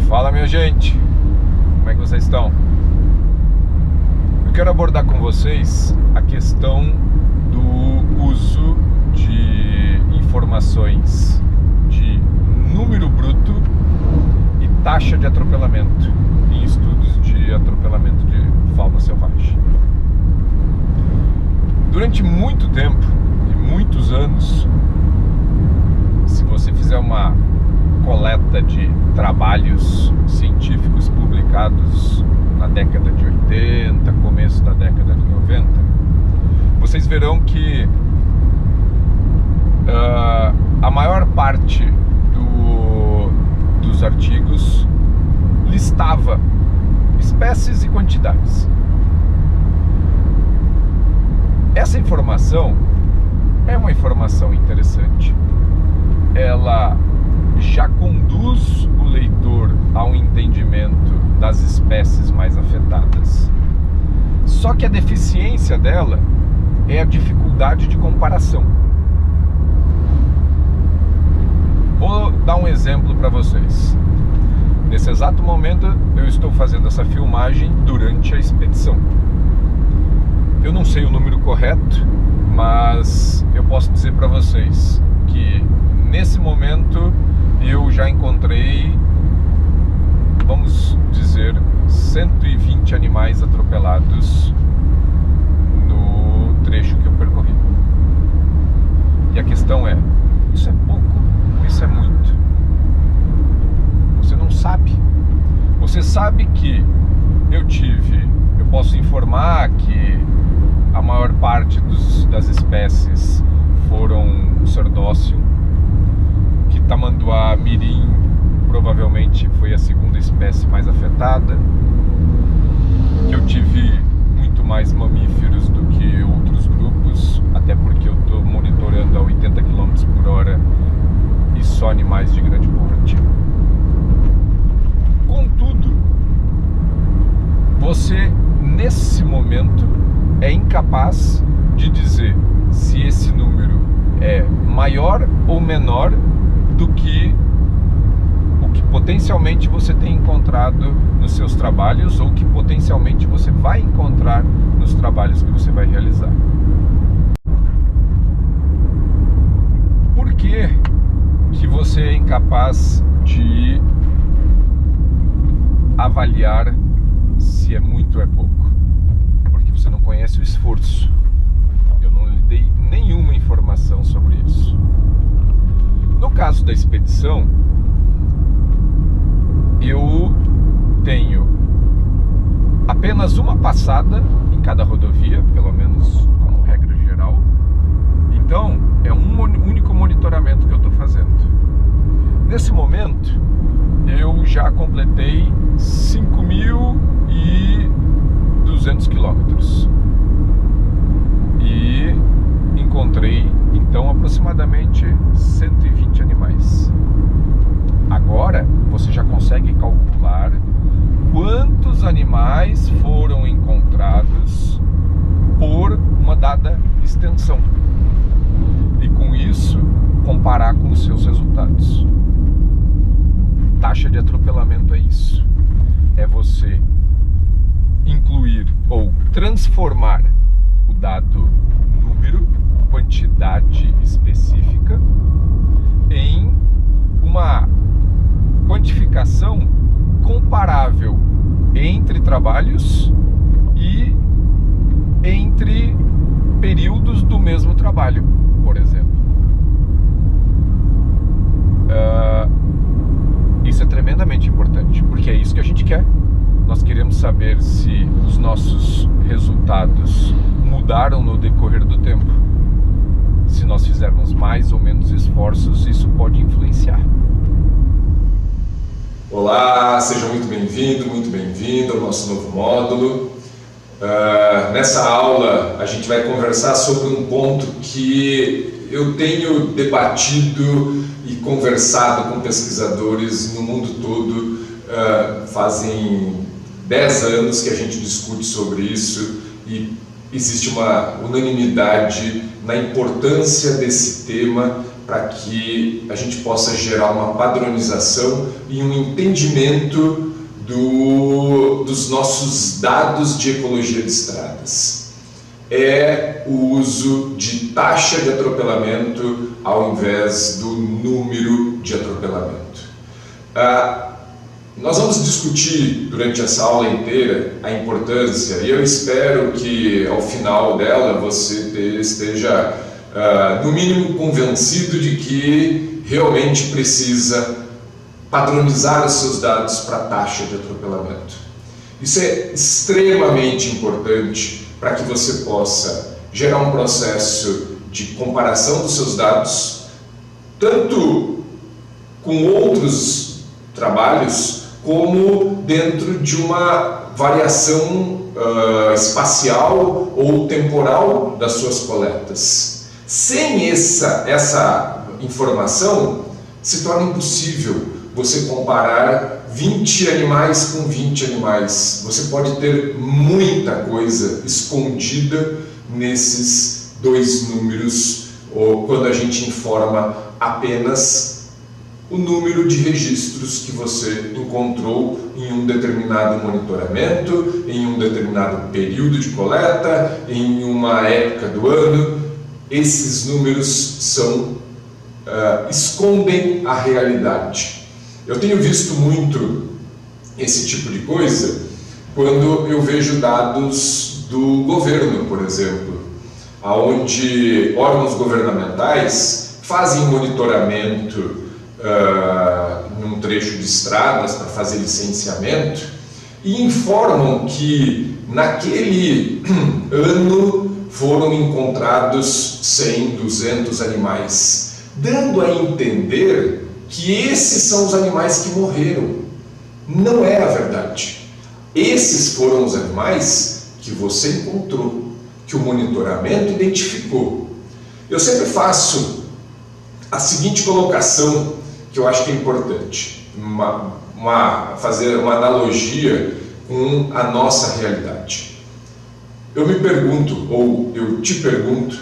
Fala, minha gente, como é que vocês estão? Eu quero abordar com vocês a questão do uso de informações de número bruto e taxa de atropelamento em estudos de atropelamento de fauna selvagem. Durante muito tempo e muitos anos, se você fizer uma coleta de trabalhos científicos publicados na década de 80, começo da década de 90, vocês verão que a maior parte dos artigos listava espécies e quantidades. Essa informação é uma informação interessante. Ela já conduz o leitor ao entendimento das espécies mais afetadas. Só que a deficiência dela é a dificuldade de comparação. Vou dar um exemplo para vocês. Nesse exato momento eu estou fazendo essa filmagem durante a expedição. Eu não sei o número correto, mas eu posso dizer para vocês que nesse momento eu já encontrei, vamos dizer, 120 animais atropelados no trecho que eu percorri. E a questão é, isso é pouco ou isso é muito? Você não sabe. Você sabe que eu posso informar que a maior parte das espécies foram sardócio, que tamanduá mirim provavelmente foi a segunda espécie mais afetada, que eu tive muito mais mamíferos do que outros grupos, até porque eu estou monitorando a 80 km por hora e só animais de grande porte. Contudo, você nesse momento é incapaz de dizer se esse número é maior ou menor do que o que potencialmente você tem encontrado nos seus trabalhos ou que potencialmente você vai encontrar nos trabalhos que você vai realizar. Por que você é incapaz de avaliar se é muito ou é pouco? Porque você não conhece o esforço. Eu não lhe dei nenhuma informação sobre isso. No caso da expedição, eu tenho apenas uma passada em cada rodovia, pelo menos como regra geral. Então, é um único monitoramento que eu estou fazendo. Nesse momento, eu já completei 5.200 quilômetros e encontrei então aproximadamente 120 animais. Agora você já consegue calcular quantos animais foram encontrados por uma dada extensão e com isso comparar com os seus resultados. Taxa de atropelamento é isso. É você incluir ou transformar o dado número, quantidade específica, em uma quantificação comparável entre trabalhos e entre períodos do mesmo trabalho, por exemplo. Isso é tremendamente importante, porque é isso que a gente quer. Nós queremos saber se os nossos resultados mudaram no decorrer do tempo. Se nós fizermos mais ou menos esforços, isso pode influenciar. Olá, seja muito bem-vindo ao nosso novo módulo. Nessa aula a gente vai conversar sobre um ponto que eu tenho debatido e conversado com pesquisadores no mundo todo. Fazem 10 anos que a gente discute sobre isso e existe uma unanimidade na importância desse tema para que a gente possa gerar uma padronização e um entendimento dos nossos dados de ecologia de estradas. É o uso de taxa de atropelamento ao invés do número de atropelamento. Nós vamos discutir durante essa aula inteira a importância, e eu espero que ao final dela você esteja no mínimo convencido de que realmente precisa padronizar os seus dados para a taxa de atropelamento. Isso é extremamente importante para que você possa gerar um processo de comparação dos seus dados, tanto com outros trabalhos, como dentro de uma variação espacial ou temporal das suas coletas. Sem essa informação, se torna impossível você comparar 20 animais com 20 animais. Você pode ter muita coisa escondida nesses dois números, ou quando a gente informa apenas o número de registros que você encontrou em um determinado monitoramento, em um determinado período de coleta, em uma época do ano. Esses números escondem a realidade. Eu tenho visto muito esse tipo de coisa quando eu vejo dados do governo, por exemplo, onde órgãos governamentais fazem monitoramento num trecho de estradas para fazer licenciamento e informam que naquele ano foram encontrados 100, 200 animais, dando a entender que esses são os animais que morreram. Não é a verdade. Esses foram os animais que você encontrou, que o monitoramento identificou. Eu sempre faço a seguinte colocação, que eu acho que é importante, fazer uma analogia com a nossa realidade. Eu me pergunto, ou eu te pergunto,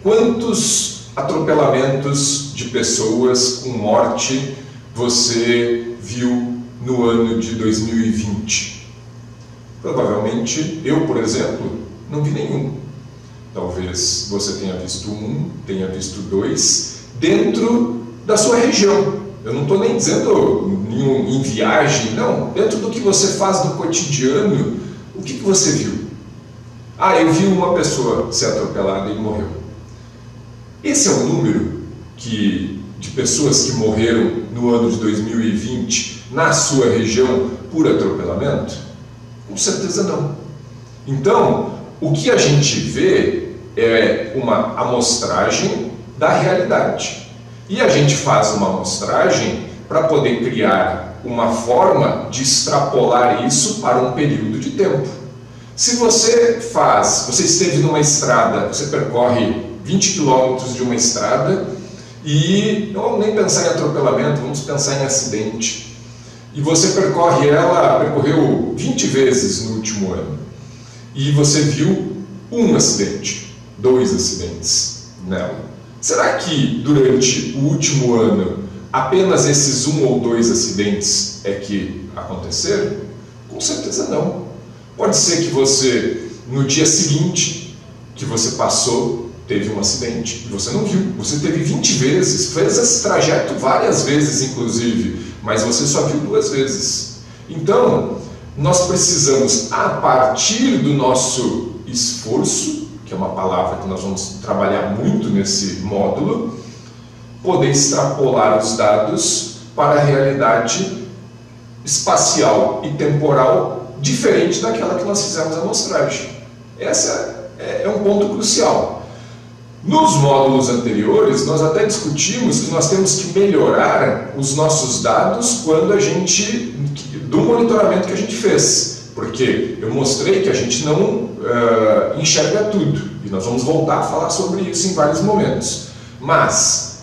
quantos atropelamentos de pessoas com morte você viu no ano de 2020? Provavelmente eu, por exemplo, não vi nenhum. Talvez você tenha visto um, tenha visto dois, dentro da sua região. Eu não estou nem dizendo em viagem, não. Dentro do que você faz no cotidiano, o que você viu? Eu vi uma pessoa ser atropelada e morreu. Esse é o número de pessoas que morreram no ano de 2020 na sua região por atropelamento? Com certeza não. Então, o que a gente vê é uma amostragem da realidade. E a gente faz uma amostragem para poder criar uma forma de extrapolar isso para um período de tempo. Se você esteve numa estrada, você percorre 20 quilômetros de uma estrada e não vamos nem pensar em atropelamento, vamos pensar em acidente. E você percorreu 20 vezes no último ano. E você viu um acidente, 2 acidentes nela. Será que durante o último ano apenas esses 1 ou 2 acidentes é que aconteceram? Com certeza não. Pode ser que você, no dia seguinte que você passou, teve um acidente e você não viu. Você teve 20 vezes, fez esse trajeto várias vezes inclusive, mas você só viu 2 vezes. Então, nós precisamos, a partir do nosso esforço, que é uma palavra que nós vamos trabalhar muito nesse módulo, poder extrapolar os dados para a realidade espacial e temporal diferente daquela que nós fizemos a amostragem. Esse é um ponto crucial. Nos módulos anteriores, nós até discutimos que nós temos que melhorar os nossos dados do monitoramento que a gente fez. Porque eu mostrei que a gente não enxerga tudo, e nós vamos voltar a falar sobre isso em vários momentos. Mas,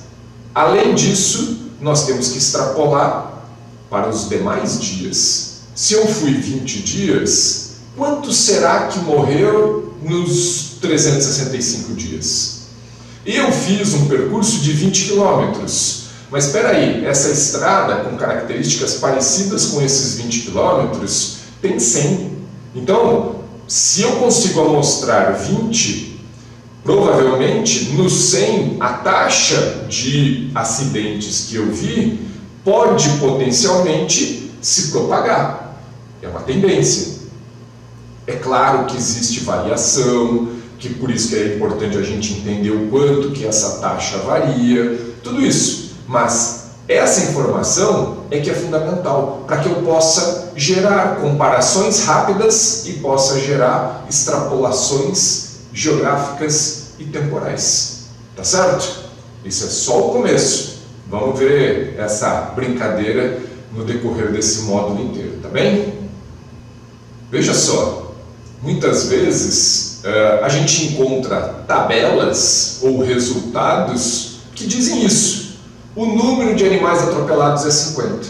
além disso, nós temos que extrapolar para os demais dias. Se eu fui 20 dias, quantos será que morreram nos 365 dias? Eu fiz um percurso de 20 quilômetros, mas espera aí, essa estrada com características parecidas com esses 20 quilômetros tem 100. Então, se eu consigo amostrar 20, provavelmente no 100 a taxa de acidentes que eu vi pode potencialmente se propagar. É uma tendência. É claro que existe variação, que por isso que é importante a gente entender o quanto que essa taxa varia, tudo isso. Mas essa informação é que é fundamental para que eu possa gerar comparações rápidas e possa gerar extrapolações geográficas e temporais. Tá certo? Isso é só o começo. Vamos ver essa brincadeira no decorrer desse módulo inteiro, tá bem? Veja só, muitas vezes a gente encontra tabelas ou resultados que dizem isso. O número de animais atropelados é 50.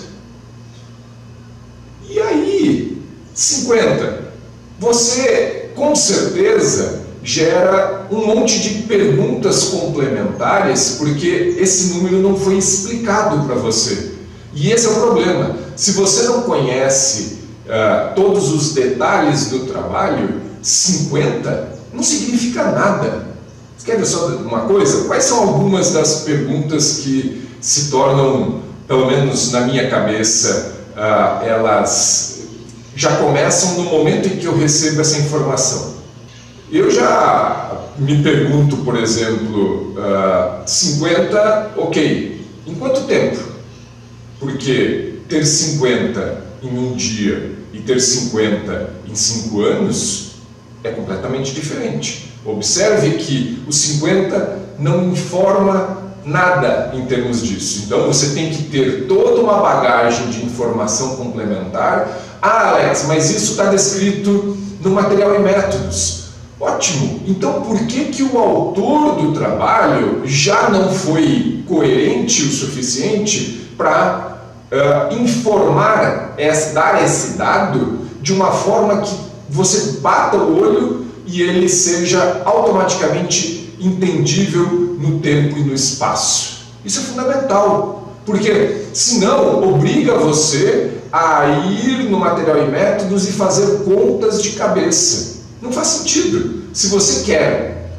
E aí, 50, você com certeza gera um monte de perguntas complementares porque esse número não foi explicado para você. E esse é o problema. Se você não conhece todos os detalhes do trabalho, 50 não significa nada. Você quer ver só uma coisa? Quais são algumas das perguntas que se tornam, pelo menos na minha cabeça, elas já começam no momento em que eu recebo essa informação? Eu já me pergunto, por exemplo, 50, ok, em quanto tempo? Porque ter 50 em um dia e ter 50 em 5 anos é completamente diferente. Observe que o 50 não informa nada em termos disso. Então você tem que ter toda uma bagagem de informação complementar. Ah, Alex, mas isso está descrito no material e métodos. Ótimo! Então por que o autor do trabalho já não foi coerente o suficiente para informar, dar esse dado de uma forma que você bata o olho e ele seja automaticamente entendível no tempo e no espaço? Isso é fundamental, porque senão obriga você a ir no material e métodos e fazer contas de cabeça. Não faz sentido. Se você quer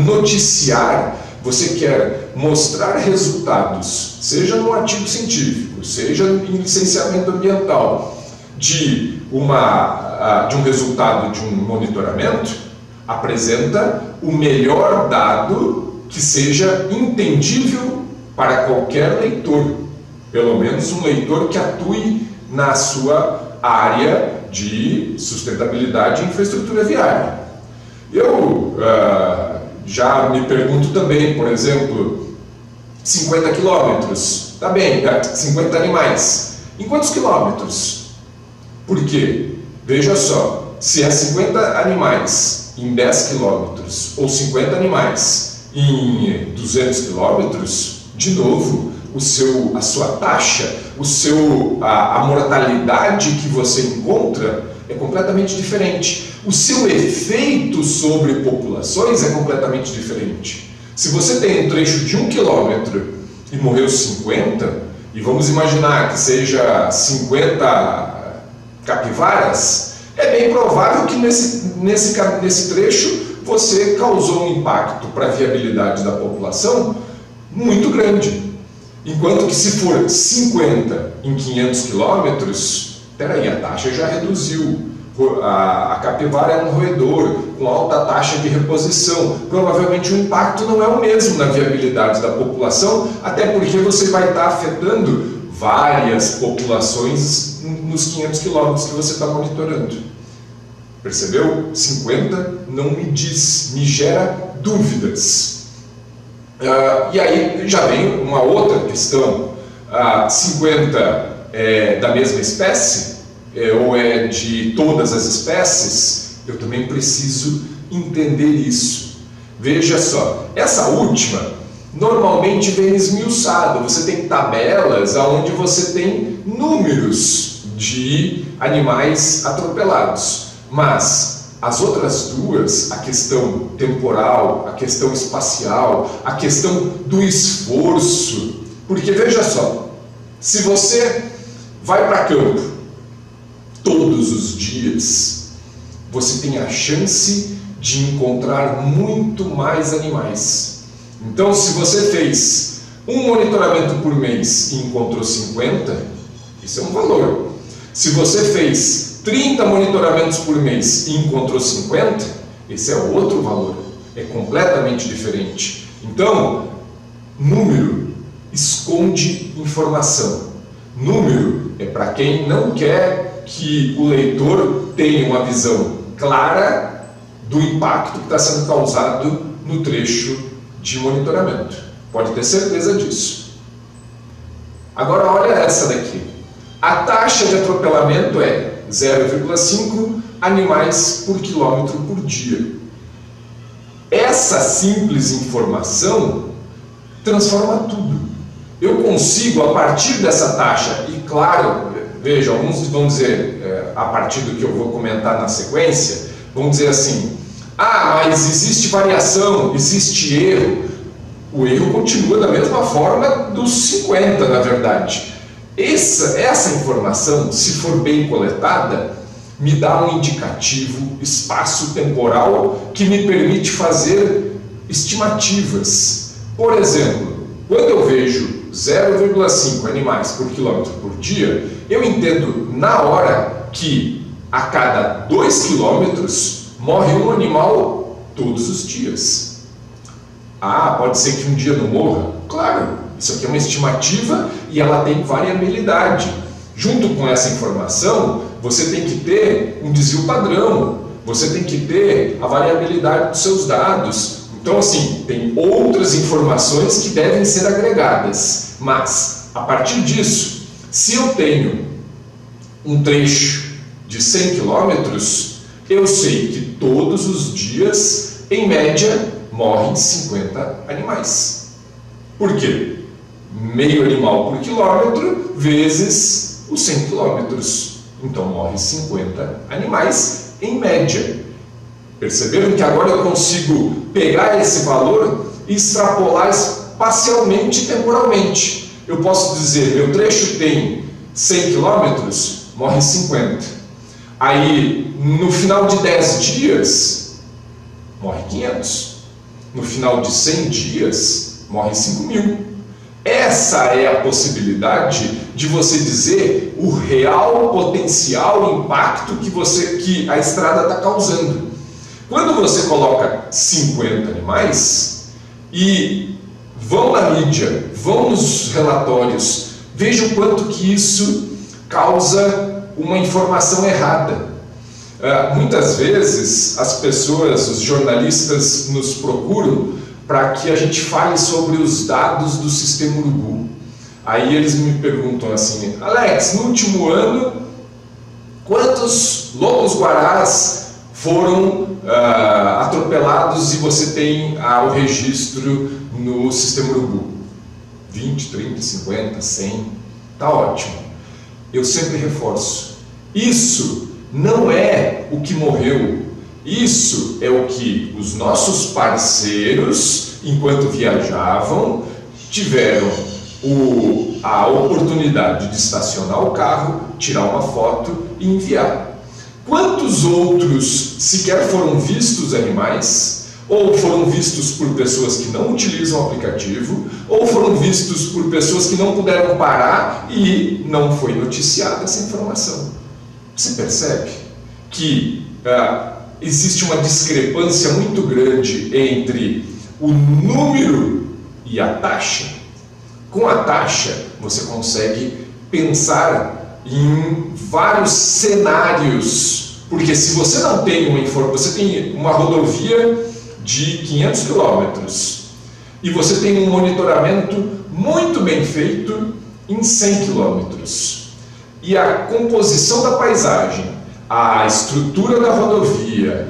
noticiar, você quer mostrar resultados, seja no artigo científico, seja em licenciamento ambiental, de um resultado de um monitoramento, apresenta o melhor dado que seja entendível para qualquer leitor, pelo menos um leitor que atue na sua área de sustentabilidade e infraestrutura viária. Eu já me pergunto também, por exemplo, 50 quilômetros, tá bem, 50 animais, em quantos quilômetros? Por quê? Veja só, se é 50 animais em 10 quilômetros ou 50 animais em 200 quilômetros, de novo, a sua taxa, a mortalidade que você encontra é completamente diferente. O seu efeito sobre populações é completamente diferente. Se você tem um trecho de 1 quilômetro e morreu 50, e vamos imaginar que seja 50 capivaras, é bem provável que nesse trecho você causou um impacto para a viabilidade da população muito grande. Enquanto que se for 50 em 500 quilômetros, peraí, a taxa já reduziu. A capivara é um roedor com alta taxa de reposição. Provavelmente o impacto não é o mesmo na viabilidade da população, até porque você vai estar afetando várias populações nos 500 quilômetros que você está monitorando. Percebeu? 50 não me diz, me gera dúvidas. E aí já vem uma outra questão. 50 é da mesma espécie? Ou é de todas as espécies? Eu também preciso entender isso. Veja só, essa última normalmente vem esmiuçada. Você tem tabelas onde você tem números de animais atropelados, mas As outras duas, a questão temporal, a questão espacial, a questão do esforço, porque veja só, se você vai para campo todos os dias, você tem a chance de encontrar muito mais animais. Então, se você fez um monitoramento por mês e encontrou 50, isso é um valor. Se você fez 30 monitoramentos por mês e encontrou 50, esse é outro valor, é completamente diferente. Então, número esconde informação. Número é para quem não quer que o leitor tenha uma visão clara do impacto que está sendo causado no trecho de monitoramento. Pode ter certeza disso. Agora olha essa daqui. A taxa de atropelamento é 0,5 animais por quilômetro por dia. Essa simples informação transforma tudo. Eu consigo, a partir dessa taxa, e claro, veja, alguns vão dizer, a partir do que eu vou comentar na sequência, vão dizer assim, mas existe variação, existe erro. O erro continua da mesma forma dos 50, na verdade. Essa informação, se for bem coletada, me dá um indicativo espaço-temporal que me permite fazer estimativas. Por exemplo, quando eu vejo 0,5 animais por quilômetro por dia, eu entendo na hora que a cada 2 quilômetros morre um animal todos os dias. Pode ser que um dia não morra? Claro, isso aqui é uma estimativa e ela tem variabilidade. Junto com essa informação, você tem que ter um desvio padrão, você tem que ter a variabilidade dos seus dados. Então, assim, tem outras informações que devem ser agregadas. Mas, a partir disso, se eu tenho um trecho de 100 km, eu sei que todos os dias, em média, morrem 50 animais. Por quê? Meio animal por quilômetro vezes os 100 km. Então morre 50 animais em média. Perceberam que agora eu consigo pegar esse valor e extrapolar espacialmente e temporalmente. Eu posso dizer, meu trecho tem 100 km, morre 50. Aí, no final de 10 dias, morre 500. No final de 100 dias, morre 5.000. Essa é a possibilidade de você dizer o real potencial impacto que a estrada está causando. Quando você coloca 50 animais e vão na mídia, vão nos relatórios, veja o quanto que isso causa uma informação errada. Muitas vezes as pessoas, os jornalistas nos procuram para que a gente fale sobre os dados do Sistema Urubu. Aí eles me perguntam assim, Alex, no último ano, quantos lobos-guarás foram atropelados e você tem o registro no Sistema Urubu? 20, 30, 50, 100, tá ótimo. Eu sempre reforço, isso não é o que morreu. Isso é o que os nossos parceiros, enquanto viajavam, tiveram a oportunidade de estacionar o carro, tirar uma foto e enviar. Quantos outros sequer foram vistos animais, ou foram vistos por pessoas que não utilizam o aplicativo, ou foram vistos por pessoas que não puderam parar e não foi noticiada essa informação? Você percebe que existe uma discrepância muito grande entre o número e a taxa? Com a taxa, você consegue pensar em vários cenários, porque se você não tem uma informação, você tem uma rodovia de 500 quilômetros e você tem um monitoramento muito bem feito em 100 quilômetros e a composição da paisagem, a estrutura da rodovia,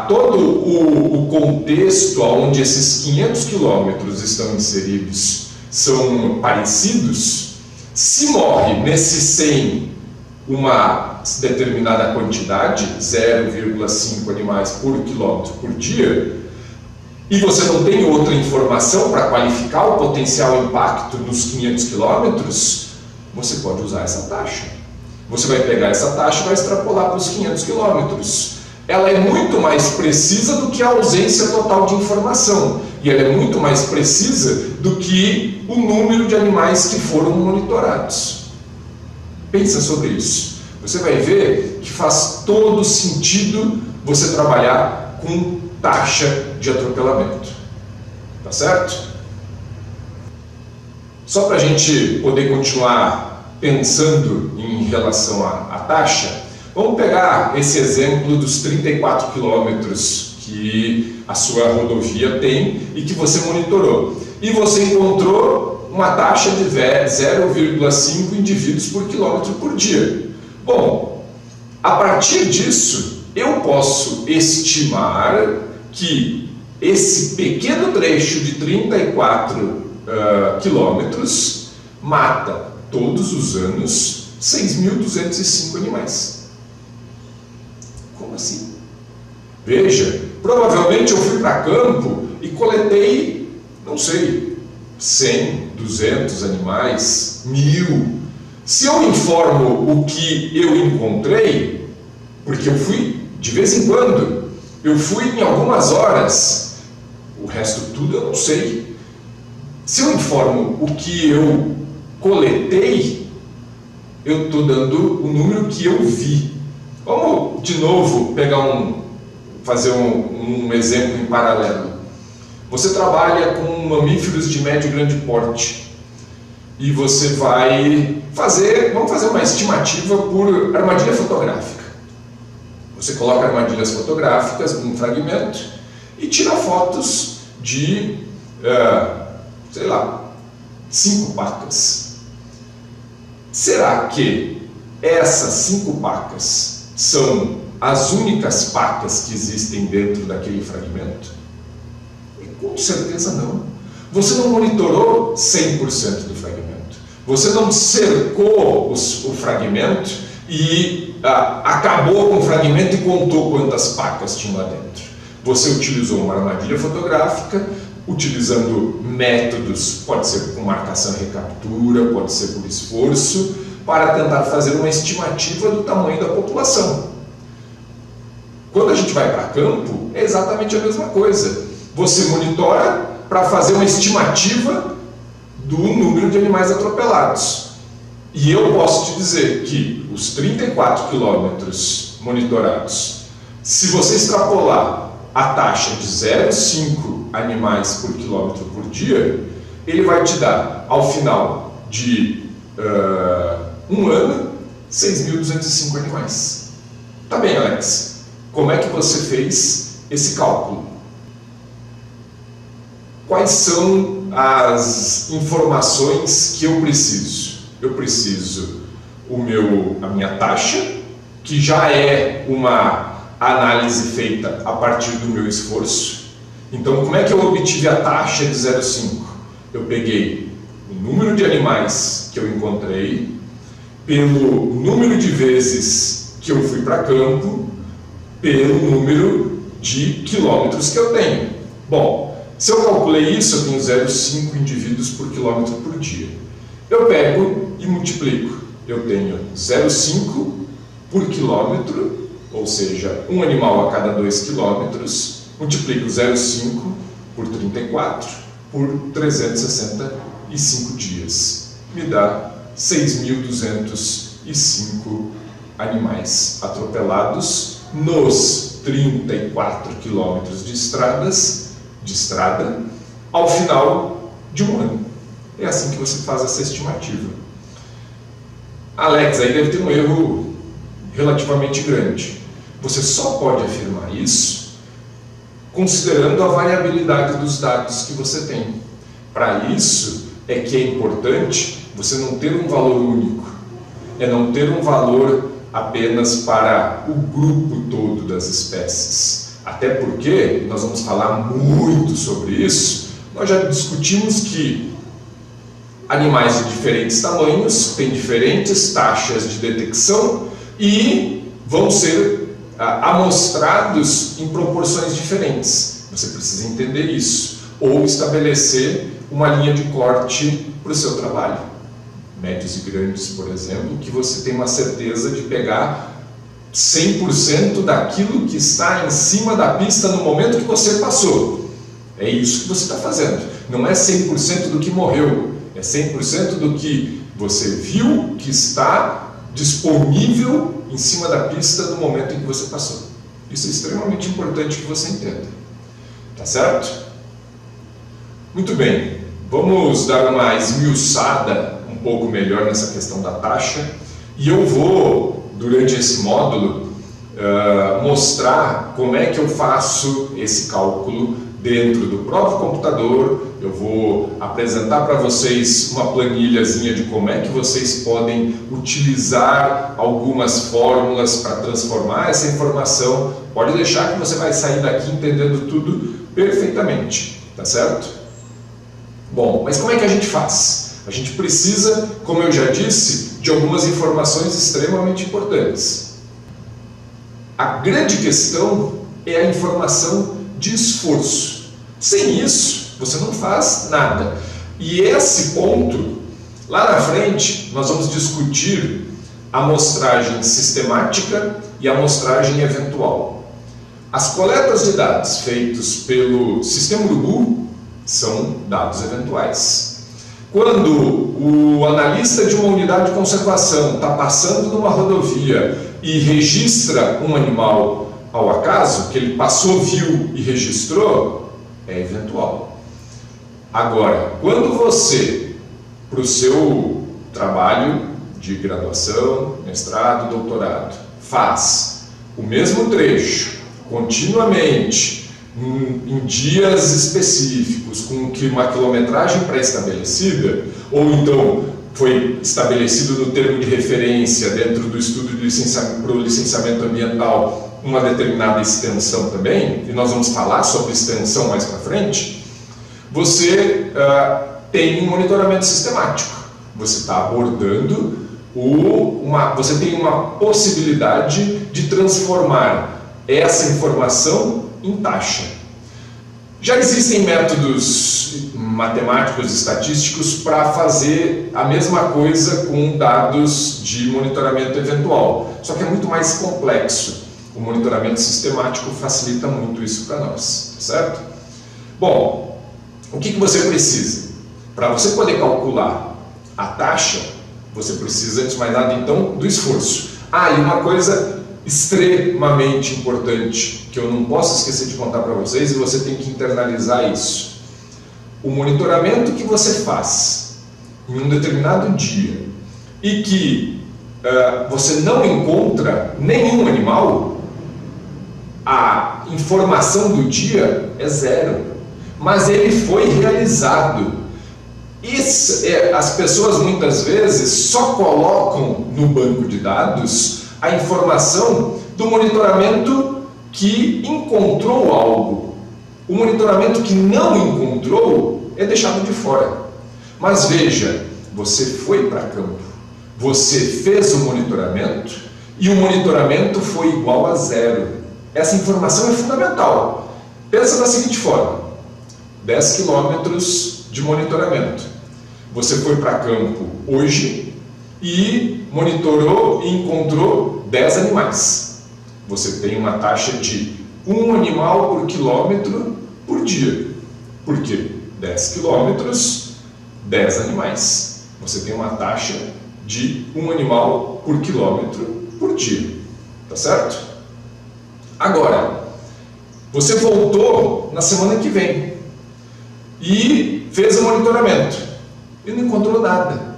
todo o contexto onde esses 500 quilômetros estão inseridos são parecidos, se morre nesses 100 uma determinada quantidade, 0,5 animais por quilômetro por dia, e você não tem outra informação para qualificar o potencial impacto nos 500 quilômetros, você pode usar essa taxa. Você vai pegar essa taxa e vai extrapolar para os 500 quilômetros. Ela é muito mais precisa do que a ausência total de informação. E ela é muito mais precisa do que o número de animais que foram monitorados. Pensa sobre isso. Você vai ver que faz todo sentido você trabalhar com taxa de atropelamento. Tá certo? Só para a gente poder continuar pensando em relação à taxa, vamos pegar esse exemplo dos 34 quilômetros que a sua rodovia tem e que você monitorou. E você encontrou uma taxa de 0,5 indivíduos por quilômetro por dia. Bom, a partir disso, eu posso estimar que esse pequeno trecho de 34 quilômetros mata todos os anos 6.205 animais. Como assim? Veja, provavelmente eu fui para campo e coletei, não sei, 100, 200 animais, 1.000. Se eu informo o que eu encontrei, porque eu fui de vez em quando, eu fui em algumas horas, o resto tudo eu não sei. Se eu informo o que eu coletei, eu estou dando o número que eu vi. Vamos de novo fazer um exemplo em paralelo. Você trabalha com mamíferos de médio e grande porte e você vai vamos fazer uma estimativa por armadilha fotográfica. Você coloca armadilhas fotográficas num fragmento e tira fotos de, sei lá, 5 pacas. Será que essas 5 pacas são as únicas pacas que existem dentro daquele fragmento? E com certeza não. Você não monitorou 100% do fragmento. Você não cercou o fragmento e acabou com o fragmento e contou quantas pacas tinham lá dentro. Você utilizou uma armadilha fotográfica, utilizando métodos, pode ser com marcação e recaptura, pode ser por esforço, para tentar fazer uma estimativa do tamanho da população. Quando a gente vai para campo, é exatamente a mesma coisa. Você monitora para fazer uma estimativa do número de animais atropelados. E eu posso te dizer que os 34 quilômetros monitorados, se você extrapolar a taxa de 0,5 animais por quilômetro por dia, ele vai te dar, ao final de um ano, 6.205 animais. Tá bem, Alex, como é que você fez esse cálculo? Quais são as informações que eu preciso? Eu preciso a minha taxa, que já é uma análise feita a partir do meu esforço. Então, como é que eu obtive a taxa de 0,5? Eu peguei o número de animais que eu encontrei, pelo número de vezes que eu fui para campo, pelo número de quilômetros que eu tenho. Bom, se eu calculei isso, eu tenho 0,5 indivíduos por quilômetro por dia. Eu pego e multiplico. Eu tenho 0,5 por quilômetro, ou seja, um animal a cada 2 quilômetros, multiplico 0,5 por 34 por 365 dias. Me dá 6.205 animais atropelados nos 34 quilômetros de estrada ao final de um ano. É assim que você faz essa estimativa. Alex, aí deve ter um erro relativamente grande. Você só pode afirmar isso considerando a variabilidade dos dados que você tem. Para isso é que é importante você não ter um valor único, é não ter um valor apenas para o grupo todo das espécies. Até porque, nós vamos falar muito sobre isso, nós já discutimos que animais de diferentes tamanhos, têm diferentes taxas de detecção e vão ser amostrados em proporções diferentes. Você precisa entender isso, ou estabelecer uma linha de corte para o seu trabalho. Médios e grandes, por exemplo, que você tem uma certeza de pegar 100% daquilo que está em cima da pista no momento que você passou. É isso que você está fazendo. Não é 100% do que morreu, é 100% do que você viu que está disponível em cima da pista no momento em que você passou. Isso é extremamente importante que você entenda. Tá certo? Muito bem. Vamos dar uma esmiuçada um pouco melhor nessa questão da taxa. E eu vou, durante esse módulo, mostrar como é que eu faço esse cálculo dentro do próprio computador. Eu vou apresentar para vocês uma planilhazinha de como é que vocês podem utilizar algumas fórmulas para transformar essa informação. Pode deixar que você vai sair daqui entendendo tudo perfeitamente, tá certo? Bom, mas como é que a gente faz? A gente precisa, como eu já disse, de algumas informações extremamente importantes. A grande questão é a informação de esforço. Sem isso, você não faz nada. E esse ponto, lá na frente, nós vamos discutir a amostragem sistemática e a amostragem eventual. As coletas de dados feitos pelo Sistema Urubu são dados eventuais. Quando o analista de uma unidade de conservação está passando numa rodovia e registra um animal ao acaso, que ele passou, viu e registrou, é eventual. Agora, quando você, para o seu trabalho de graduação, mestrado, doutorado, faz o mesmo trecho continuamente, em dias específicos, com uma quilometragem pré-estabelecida, ou então foi estabelecido no termo de referência dentro do estudo de licenciamento ambiental uma determinada extensão também, e nós vamos falar sobre extensão mais para frente, você tem um monitoramento sistemático. Você está abordando, você tem uma possibilidade de transformar essa informação em taxa. Já existem métodos matemáticos e estatísticos para fazer a mesma coisa com dados de monitoramento eventual, só que é muito mais complexo. O monitoramento sistemático facilita muito isso para nós, certo? Bom, o que você precisa? Para você poder calcular a taxa, você precisa, antes de mais nada, então, do esforço. E uma coisa extremamente importante, que eu não posso esquecer de contar para vocês, e você tem que internalizar isso. O monitoramento que você faz em um determinado dia e que você não encontra nenhum animal, a informação do dia é zero, mas ele foi realizado. As pessoas muitas vezes só colocam no banco de dados a informação do monitoramento que encontrou algo. O monitoramento que não encontrou é deixado de fora. Mas veja, você foi para campo, você fez o monitoramento e o monitoramento foi igual a zero. Essa informação é fundamental. Pensa da seguinte forma: 10 quilômetros de monitoramento. Você foi para campo hoje e monitorou e encontrou 10 animais. Você tem uma taxa de 1 animal por quilômetro por dia. Por quê? 10 quilômetros, 10 animais. Você tem uma taxa de 1 animal por quilômetro por dia. Tá certo? Agora, você voltou na semana que vem e fez o monitoramento e não encontrou nada.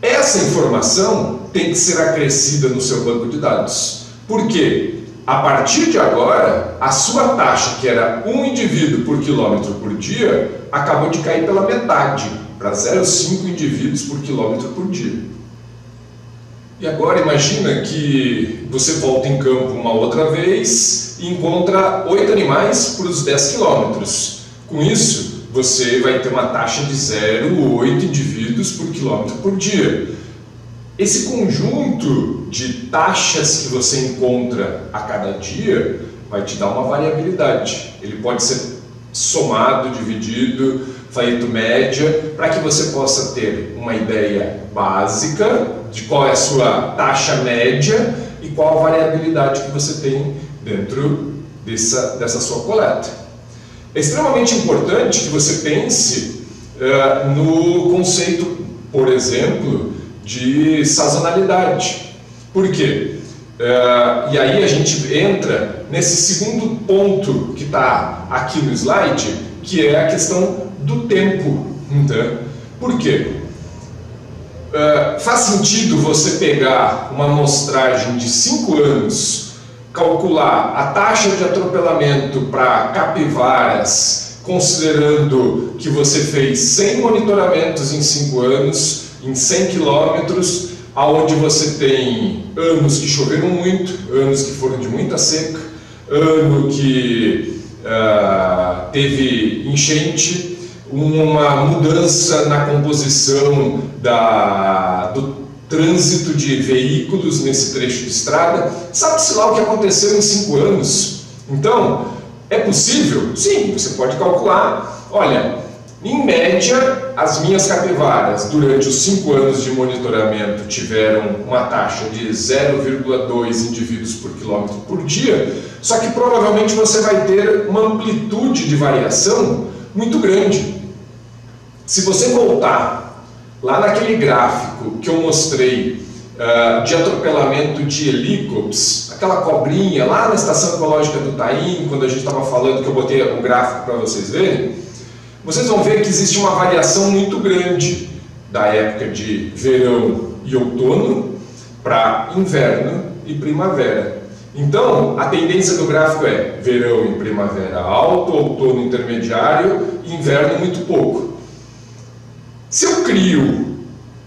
Essa informação tem que ser acrescida no seu banco de dados. Por quê? A partir de agora, a sua taxa, que era 1 indivíduo por quilômetro por dia, acabou de cair pela metade, para 0,5 indivíduos por quilômetro por dia. E agora imagina que você volta em campo uma outra vez e encontra 8 animais por os 10 quilômetros. Com isso, você vai ter uma taxa de 0,8 indivíduos por quilômetro por dia. Esse conjunto de taxas que você encontra a cada dia vai te dar uma variabilidade. Ele pode ser somado, dividido, feito média, para que você possa ter uma ideia básica de qual é a sua taxa média e qual a variabilidade que você tem dentro dessa sua coleta. É extremamente importante que você pense no conceito, por exemplo, de sazonalidade. Por quê? E aí a gente entra nesse segundo ponto que está aqui no slide, que é a questão do tempo. Então, por quê? Faz sentido você pegar uma amostragem de 5 anos, calcular a taxa de atropelamento para capivaras, considerando que você fez 100 monitoramentos em 5 anos, em 100 quilômetros, onde você tem anos que choveram muito, anos que foram de muita seca, ano que teve enchente, uma mudança na composição do trânsito de veículos nesse trecho de estrada. Sabe-se lá o que aconteceu em 5 anos? Então, é possível? Sim, você pode calcular. Olha, em média, as minhas capivaras, durante os 5 anos de monitoramento, tiveram uma taxa de 0,2 indivíduos por quilômetro por dia, só que provavelmente você vai ter uma amplitude de variação muito grande. Se você voltar lá naquele gráfico que eu mostrei de atropelamento de helicópteros, aquela cobrinha lá na Estação Ecológica do Taim, quando a gente estava falando, que eu botei um gráfico para vocês verem, vocês vão ver que existe uma variação muito grande da época de verão e outono para inverno e primavera. Então, a tendência do gráfico é verão e primavera alto, outono intermediário e inverno muito pouco. Se eu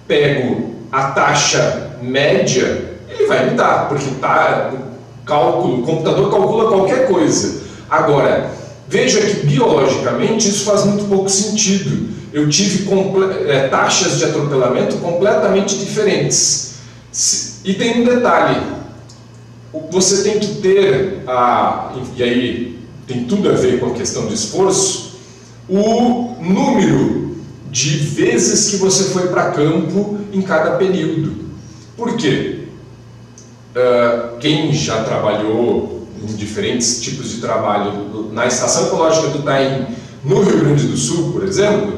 pego a taxa média, ele vai me dar, porque o computador calcula qualquer coisa. Agora, veja que biologicamente isso faz muito pouco sentido. Eu tive taxas de atropelamento completamente diferentes. E tem um detalhe, você tem que ter, e aí tem tudo a ver com a questão de esforço, o número de vezes que você foi para campo em cada período. Por quê? Quem já trabalhou em diferentes tipos de trabalho na Estação Ecológica do Taim, no Rio Grande do Sul, por exemplo,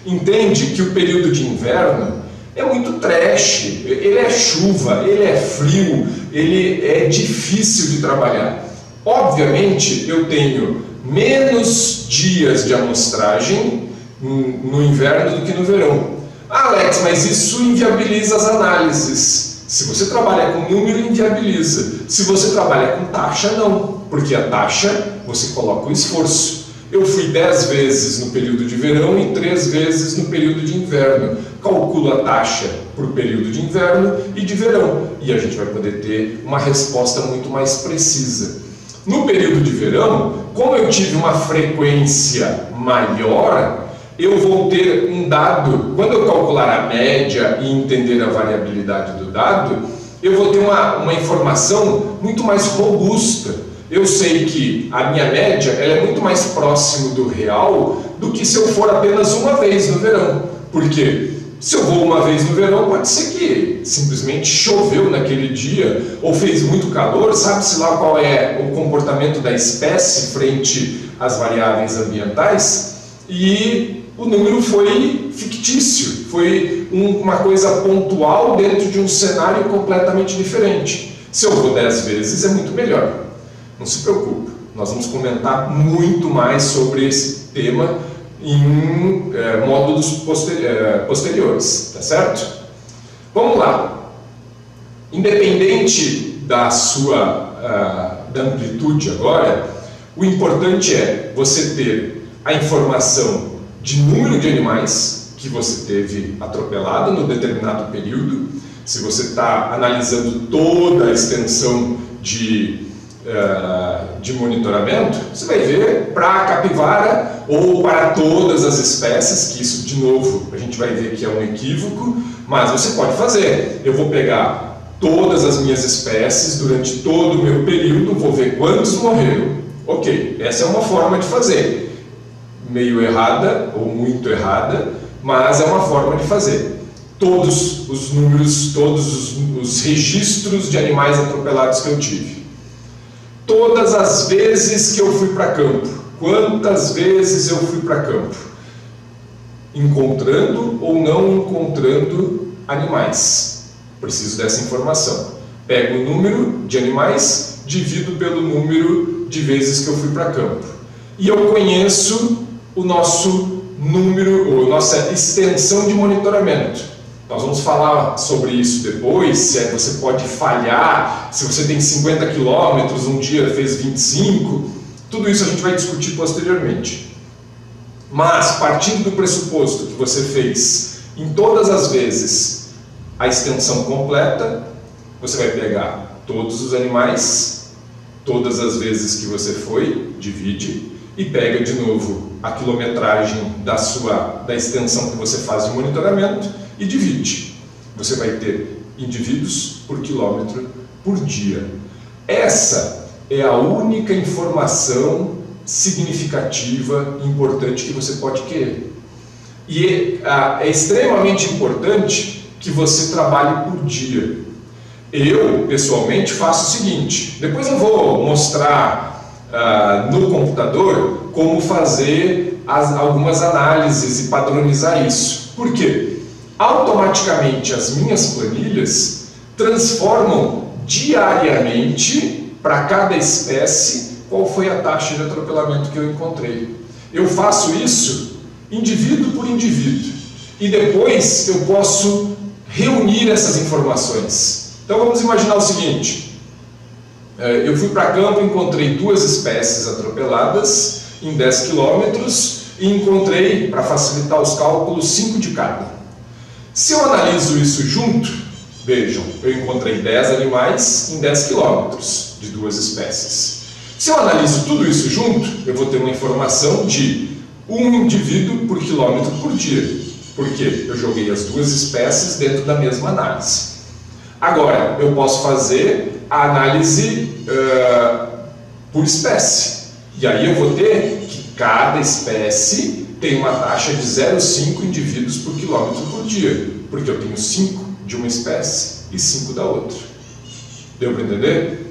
entende que o período de inverno é muito trash, ele é chuva, ele é frio, ele é difícil de trabalhar. Obviamente, eu tenho menos dias de amostragem no inverno do que no verão. Alex, mas isso inviabiliza as análises. Se você trabalha com número, inviabiliza. Se você trabalha com taxa, não. Porque a taxa, você coloca o esforço. Eu fui 10 vezes no período de verão e 3 vezes no período de inverno. Calculo a taxa por período de inverno e de verão. E a gente vai poder ter uma resposta muito mais precisa. No período de verão, como eu tive uma frequência maior, eu vou ter um dado, quando eu calcular a média e entender a variabilidade do dado, eu vou ter uma informação muito mais robusta. Eu sei que a minha média ela é muito mais próximo do real do que se eu for apenas uma vez no verão. Porque se eu vou uma vez no verão, pode ser que simplesmente choveu naquele dia ou fez muito calor, sabe-se lá qual é o comportamento da espécie frente às variáveis ambientais, e o número foi fictício, foi uma coisa pontual dentro de um cenário completamente diferente. Se eu vou 10 vezes, é muito melhor. Não se preocupe, nós vamos comentar muito mais sobre esse tema em módulos posteriores, tá certo? Vamos lá. Independente da da amplitude agora, o importante é você ter a informação de número de animais que você teve atropelado no determinado período. Se você está analisando toda a extensão de de monitoramento, você vai ver para a capivara ou para todas as espécies, que isso de novo a gente vai ver que é um equívoco, mas você pode fazer. Eu vou pegar todas as minhas espécies durante todo o meu período, vou ver quantos morreram. Ok, essa é uma forma de fazer. Meio errada ou muito errada, mas é uma forma de fazer. Todos os números, todos os registros de animais atropelados que eu tive. Todas as vezes que eu fui para campo. Quantas vezes eu fui para campo? Encontrando ou não encontrando animais. Preciso dessa informação. Pego o número de animais, divido pelo número de vezes que eu fui para campo. E eu conheço o nosso número, ou nossa extensão de monitoramento. Nós vamos falar sobre isso depois, se você pode falhar, se você tem 50 quilômetros, um dia fez 25, tudo isso a gente vai discutir posteriormente. Mas, partindo do pressuposto que você fez em todas as vezes a extensão completa, você vai pegar todos os animais, todas as vezes que você foi, divide, e pega de novo a quilometragem da extensão que você faz de monitoramento, e divide. Você vai ter indivíduos por quilômetro por dia. Essa é a única informação significativa e importante que você pode querer. E é extremamente importante que você trabalhe por dia. Eu, pessoalmente, faço o seguinte. Depois eu vou mostrar no computador como fazer algumas análises e padronizar isso. Por quê? Automaticamente as minhas planilhas transformam diariamente para cada espécie qual foi a taxa de atropelamento que eu encontrei. Eu faço isso indivíduo por indivíduo e depois eu posso reunir essas informações. Então vamos imaginar o seguinte, eu fui para campo e encontrei 2 espécies atropeladas em 10 quilômetros e encontrei, para facilitar os cálculos, 5 de cada. Se eu analiso isso junto, vejam, eu encontrei 10 animais em 10 quilômetros de 2 espécies. Se eu analiso tudo isso junto, eu vou ter uma informação de 1 indivíduo por quilômetro por dia, porque eu joguei as 2 espécies dentro da mesma análise. Agora, eu posso fazer a análise por espécie, e aí eu vou ter que cada espécie tem uma taxa de 0,5 indivíduos por quilômetro por dia, porque eu tenho 5 de uma espécie e 5 da outra. Deu para entender?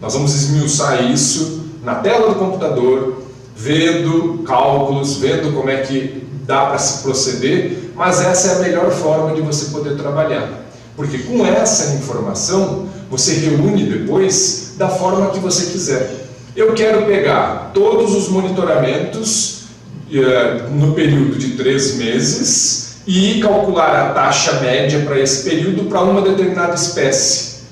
Nós vamos esmiuçar isso na tela do computador, vendo cálculos, vendo como é que dá para se proceder, mas essa é a melhor forma de você poder trabalhar. Porque com essa informação, você reúne depois da forma que você quiser. Eu quero pegar todos os monitoramentos no período de 3 meses e calcular a taxa média para esse período para uma determinada espécie.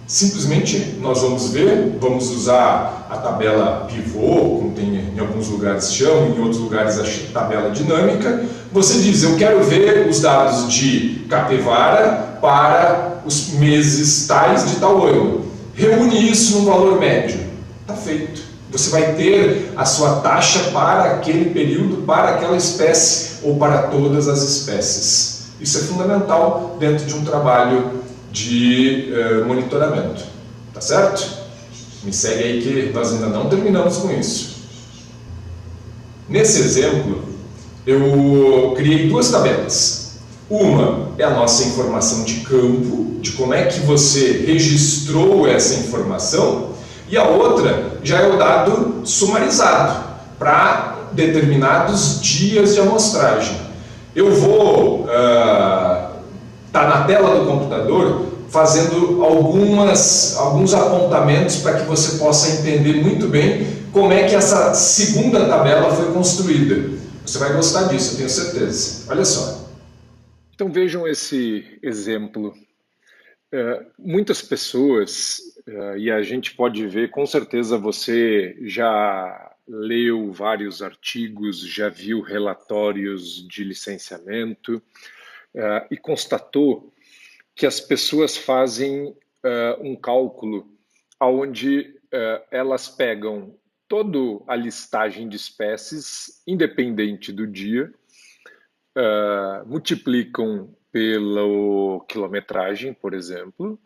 Simplesmente nós vamos ver, vamos usar a tabela pivô, como tem em alguns lugares chamam, em outros lugares a tabela dinâmica. Você diz, eu quero ver os dados de capivara para os meses tais de tal ano. Reúne isso num valor médio. Está feito. Você vai ter a sua taxa para aquele período, para aquela espécie ou para todas as espécies. Isso é fundamental dentro de um trabalho de monitoramento. Tá certo? Me segue aí que nós ainda não terminamos com isso. Nesse exemplo, eu criei 2 tabelas. Uma é a nossa informação de campo, de como é que você registrou essa informação, e a outra já é o dado sumarizado para determinados dias de amostragem. Eu vou estar na tela do computador fazendo alguns apontamentos para que você possa entender muito bem como é que essa segunda tabela foi construída. Você vai gostar disso, eu tenho certeza. Olha só. Então vejam esse exemplo. Muitas pessoas, e a gente pode ver, com certeza você já leu vários artigos, já viu relatórios de licenciamento e constatou que as pessoas fazem um cálculo onde elas pegam toda a listagem de espécies, independente do dia, multiplicam pela quilometragem, por exemplo,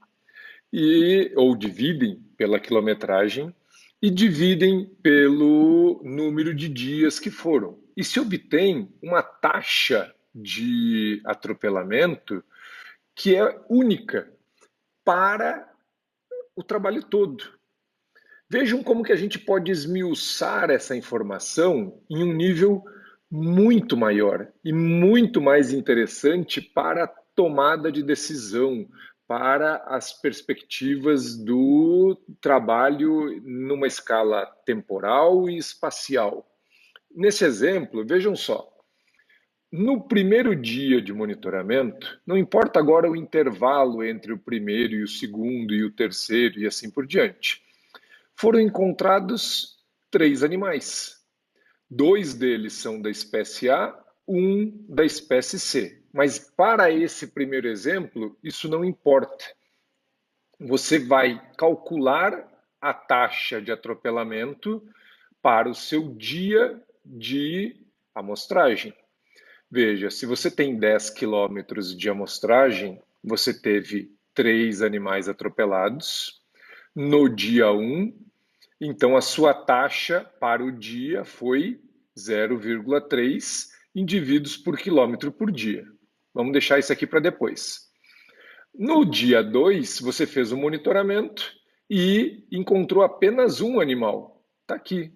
ou dividem pela quilometragem e dividem pelo número de dias que foram. E se obtém uma taxa de atropelamento que é única para o trabalho todo. Vejam como que a gente pode esmiuçar essa informação em um nível muito maior e muito mais interessante para a tomada de decisão, para as perspectivas do trabalho numa escala temporal e espacial. Nesse exemplo, vejam só, no primeiro dia de monitoramento, não importa agora o intervalo entre o primeiro e o segundo e o terceiro e assim por diante, foram encontrados 3 animais. 2 deles são da espécie A, 1 da espécie C. Mas para esse primeiro exemplo, isso não importa. Você vai calcular a taxa de atropelamento para o seu dia de amostragem. Veja, se você tem 10 quilômetros de amostragem, você teve 3 animais atropelados no dia 1, então a sua taxa para o dia foi 0,3 indivíduos por quilômetro por dia. Vamos deixar isso aqui para depois. No dia 2, você fez o monitoramento e encontrou apenas um animal. Está aqui.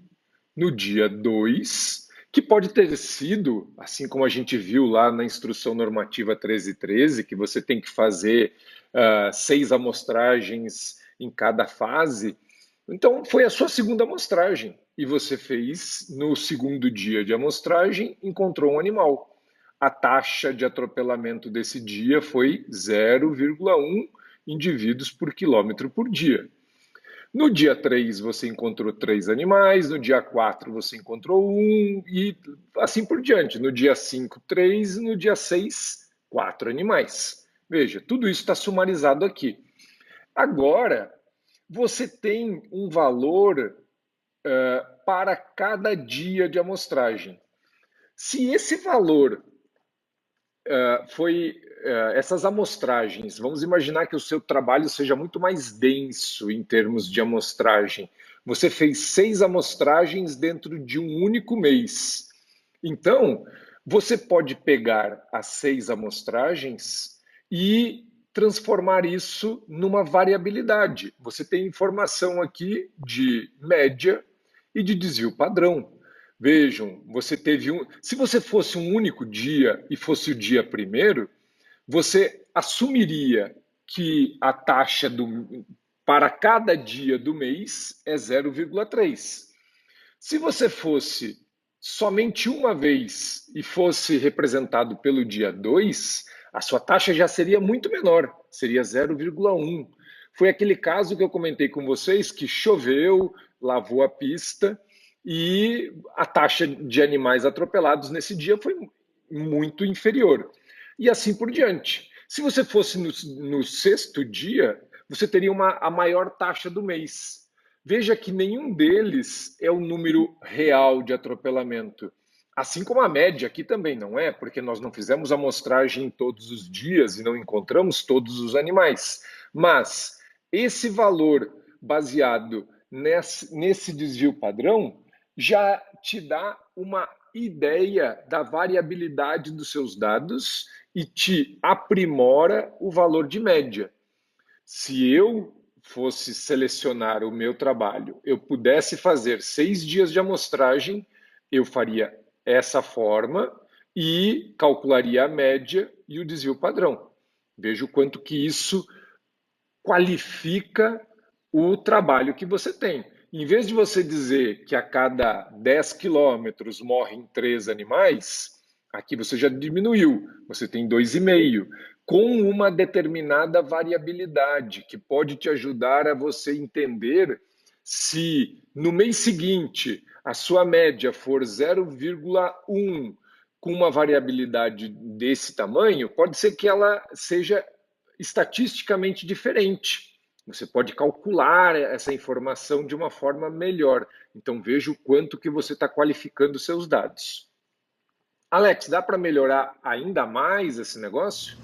No dia 2, que pode ter sido, assim como a gente viu lá na Instrução Normativa 1313, que você tem que fazer 6 amostragens em cada fase. Então, foi a sua segunda amostragem. E você fez, no segundo dia de amostragem, encontrou um animal. A taxa de atropelamento desse dia foi 0,1 indivíduos por quilômetro por dia. No dia 3, você encontrou 3 animais, no dia 4, você encontrou 1, e assim por diante. No dia 5, 3, no dia 6, 4 animais. Veja, tudo isso está sumarizado aqui. Agora, você tem um valor para cada dia de amostragem. Se esse valor essas amostragens, vamos imaginar que o seu trabalho seja muito mais denso em termos de amostragem. Você fez 6 amostragens dentro de um único mês. Então, você pode pegar as 6 amostragens e transformar isso numa variabilidade. Você tem informação aqui de média e de desvio padrão. Vejam, você teve se você fosse um único dia e fosse o dia primeiro, você assumiria que a taxa para cada dia do mês é 0,3. Se você fosse somente uma vez e fosse representado pelo dia 2, a sua taxa já seria muito menor, seria 0,1. Foi aquele caso que eu comentei com vocês, que choveu, lavou a pista, e a taxa de animais atropelados nesse dia foi muito inferior. E assim por diante. Se você fosse no sexto dia, você teria a maior taxa do mês. Veja que nenhum deles é o número real de atropelamento. Assim como a média aqui também não é, porque nós não fizemos amostragem todos os dias e não encontramos todos os animais. Mas esse valor baseado nesse desvio padrão já te dá uma ideia da variabilidade dos seus dados e te aprimora o valor de média. Se eu fosse selecionar o meu trabalho, eu pudesse fazer 6 dias de amostragem, eu faria essa forma e calcularia a média e o desvio padrão. Veja o quanto que isso qualifica o trabalho que você tem. Em vez de você dizer que a cada 10 quilômetros morrem 3 animais, aqui você já diminuiu, você tem 2,5, com uma determinada variabilidade, que pode te ajudar a você entender se no mês seguinte a sua média for 0,1 com uma variabilidade desse tamanho, pode ser que ela seja estatisticamente diferente. Você pode calcular essa informação de uma forma melhor. Então veja o quanto que você está qualificando seus dados. Alex, dá para melhorar ainda mais esse negócio?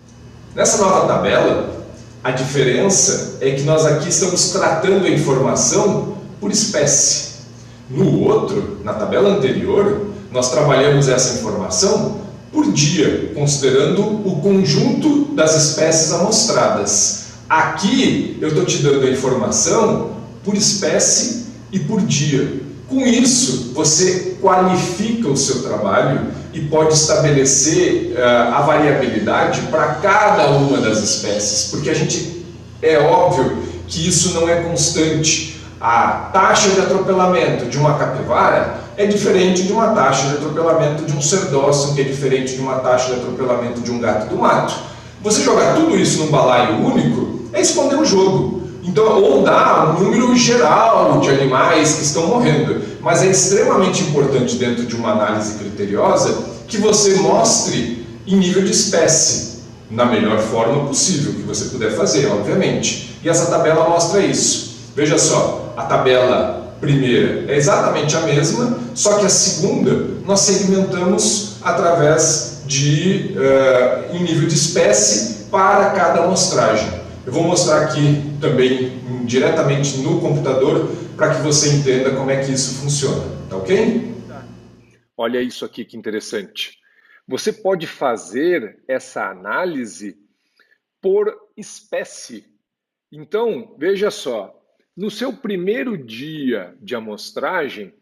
Nessa nova tabela, a diferença é que nós aqui estamos tratando a informação por espécie. No outro, na tabela anterior, nós trabalhamos essa informação por dia, considerando o conjunto das espécies amostradas. Aqui eu estou te dando a informação por espécie e por dia. Com isso, você qualifica o seu trabalho e pode estabelecer a variabilidade para cada uma das espécies, porque é óbvio que isso não é constante. A taxa de atropelamento de uma capivara é diferente de uma taxa de atropelamento de um cerdócio, que é diferente de uma taxa de atropelamento de um gato do mato. Você jogar tudo isso num balaio único é esconder o jogo. Então, ou dá um número geral de animais que estão morrendo, mas é extremamente importante dentro de uma análise criteriosa que você mostre em nível de espécie, na melhor forma possível que você puder fazer, obviamente. E essa tabela mostra isso. Veja só, a tabela primeira é exatamente a mesma, só que a segunda nós segmentamos através em nível de espécie para cada amostragem. Eu vou mostrar aqui também diretamente no computador para que você entenda como é que isso funciona, tá ok? Olha isso aqui que interessante. Você pode fazer essa análise por espécie. Então, veja só, no seu primeiro dia de amostragem,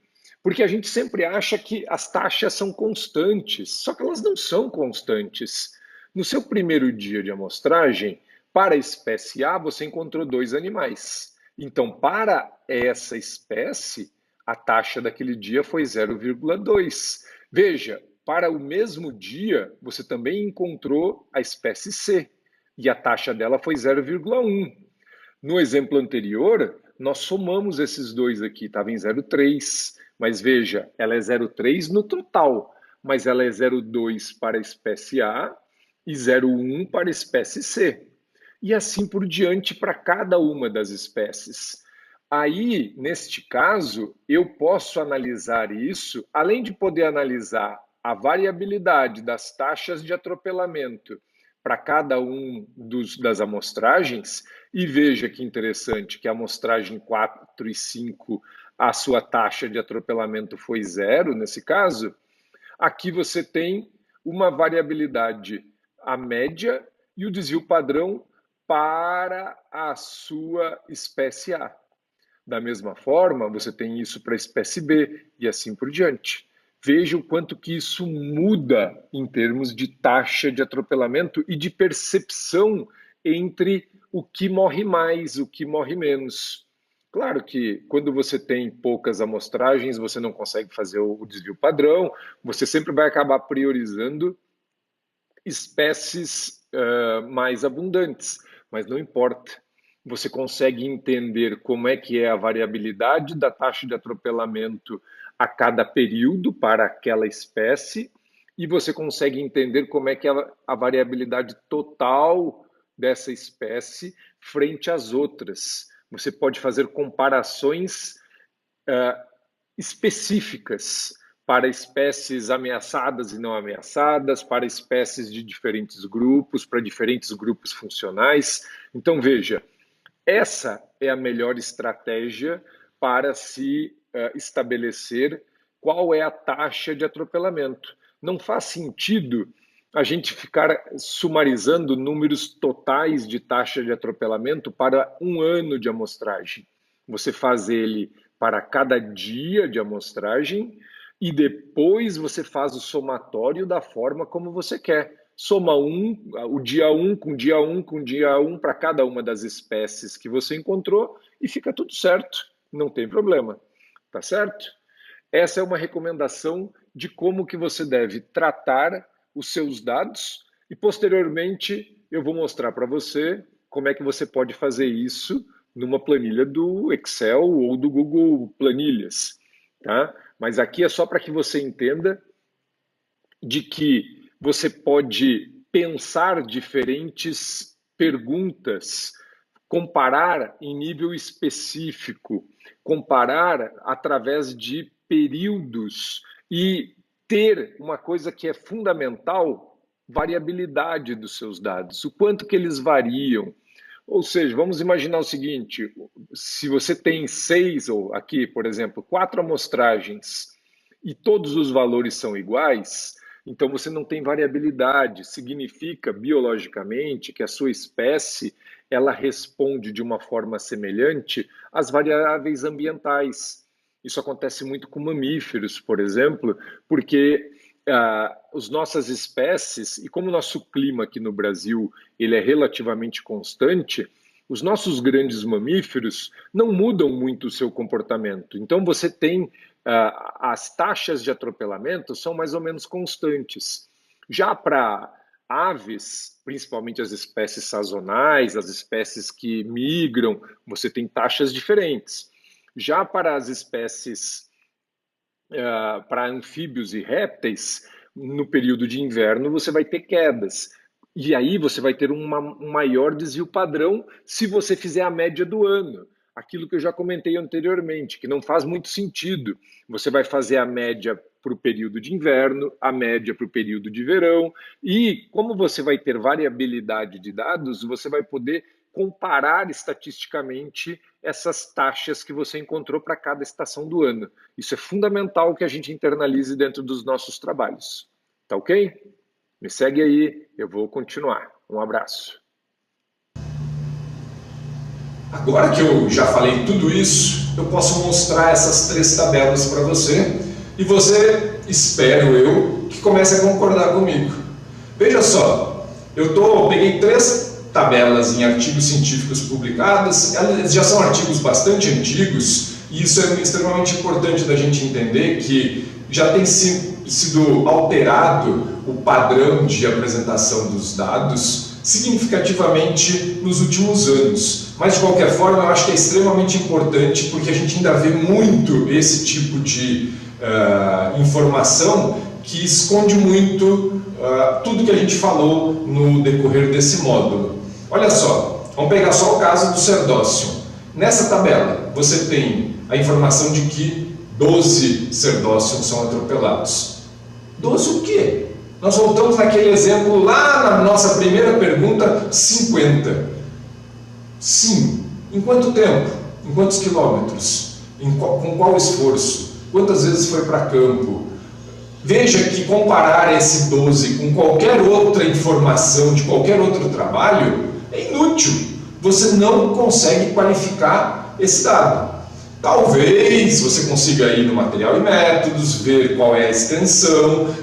porque a gente sempre acha que as taxas são constantes, só que elas não são constantes. No seu primeiro dia de amostragem, para a espécie A, você encontrou 2 animais. Então, para essa espécie, a taxa daquele dia foi 0,2. Veja, para o mesmo dia, você também encontrou a espécie C, e a taxa dela foi 0,1. No exemplo anterior, nós somamos esses dois aqui, estava em 0,3. Mas veja, ela é 0,3 no total, mas ela é 0,2 para a espécie A e 0,1 para a espécie C. E assim por diante para cada uma das espécies. Aí, neste caso, eu posso analisar isso, além de poder analisar a variabilidade das taxas de atropelamento para cada um das amostragens, e veja que interessante que a amostragem 4 e 5, a sua taxa de atropelamento foi 0, nesse caso, aqui você tem uma variabilidade, a média e o desvio padrão para a sua espécie A. Da mesma forma, você tem isso para a espécie B e assim por diante. Veja o quanto que isso muda em termos de taxa de atropelamento e de percepção entre o que morre mais, o que morre menos. Claro que quando você tem poucas amostragens, você não consegue fazer o desvio padrão, você sempre vai acabar priorizando espécies mais abundantes, mas não importa. Você consegue entender como é que é a variabilidade da taxa de atropelamento a cada período para aquela espécie e você consegue entender como é que é a variabilidade total dessa espécie frente às outras. Você pode fazer comparações específicas para espécies ameaçadas e não ameaçadas, para espécies de diferentes grupos, para diferentes grupos funcionais. Então, veja, essa é a melhor estratégia para se estabelecer qual é a taxa de atropelamento. Não faz sentido a gente ficar sumarizando números totais de taxa de atropelamento para um ano de amostragem. Você faz ele para cada dia de amostragem e depois você faz o somatório da forma como você quer. Soma o dia 1 com o dia 1 com o dia 1 para cada uma das espécies que você encontrou e fica tudo certo, não tem problema, tá certo? Essa é uma recomendação de como que você deve tratar os seus dados e posteriormente eu vou mostrar para você como é que você pode fazer isso numa planilha do Excel ou do Google Planilhas, tá? Mas aqui é só para que você entenda de que você pode pensar diferentes perguntas comparar em nível específico, comparar através de períodos e ter uma coisa que é fundamental, variabilidade dos seus dados, o quanto que eles variam. Ou seja, vamos imaginar o seguinte, se você tem 6, ou aqui, por exemplo, 4 amostragens e todos os valores são iguais, então você não tem variabilidade, significa biologicamente que a sua espécie ela responde de uma forma semelhante às variáveis ambientais. Isso acontece muito com mamíferos, por exemplo, porque as nossas espécies, e como o nosso clima aqui no Brasil ele é relativamente constante, os nossos grandes mamíferos não mudam muito o seu comportamento. Então você tem as taxas de atropelamento são mais ou menos constantes. Já para aves, principalmente as espécies sazonais, as espécies que migram, você tem taxas diferentes. Já para as espécies, para anfíbios e répteis, no período de inverno você vai ter quedas. E aí você vai ter um maior desvio padrão se você fizer a média do ano. Aquilo que eu já comentei anteriormente, que não faz muito sentido. Você vai fazer a média para o período de inverno, a média para o período de verão, e como você vai ter variabilidade de dados, você vai poder comparar estatisticamente essas taxas que você encontrou para cada estação do ano. Isso é fundamental que a gente internalize dentro dos nossos trabalhos. Tá ok? Me segue aí, eu vou continuar. Um abraço. Agora que eu já falei tudo isso, eu posso mostrar essas 3 tabelas para você e você, espero eu, que comece a concordar comigo. Veja só, peguei 3 tabelas em artigos científicos publicados, eles já são artigos bastante antigos e isso é extremamente importante da gente entender que já tem sido alterado o padrão de apresentação dos dados significativamente nos últimos anos. Mas, de qualquer forma, eu acho que é extremamente importante porque a gente ainda vê muito esse tipo de informação que esconde muito tudo que a gente falou no decorrer desse módulo. Olha só, vamos pegar só o caso do cerdócio. Nessa tabela, você tem a informação de que 12 cerdócios são atropelados. 12 o quê? Nós voltamos naquele exemplo lá na nossa primeira pergunta, 50. Sim. Em quanto tempo? Em quantos quilômetros? Com qual esforço? Quantas vezes foi para campo? Veja que comparar esse 12 com qualquer outra informação de qualquer outro trabalho é inútil. Você não consegue qualificar esse dado. Talvez você consiga ir no material e métodos, ver qual é a extensão,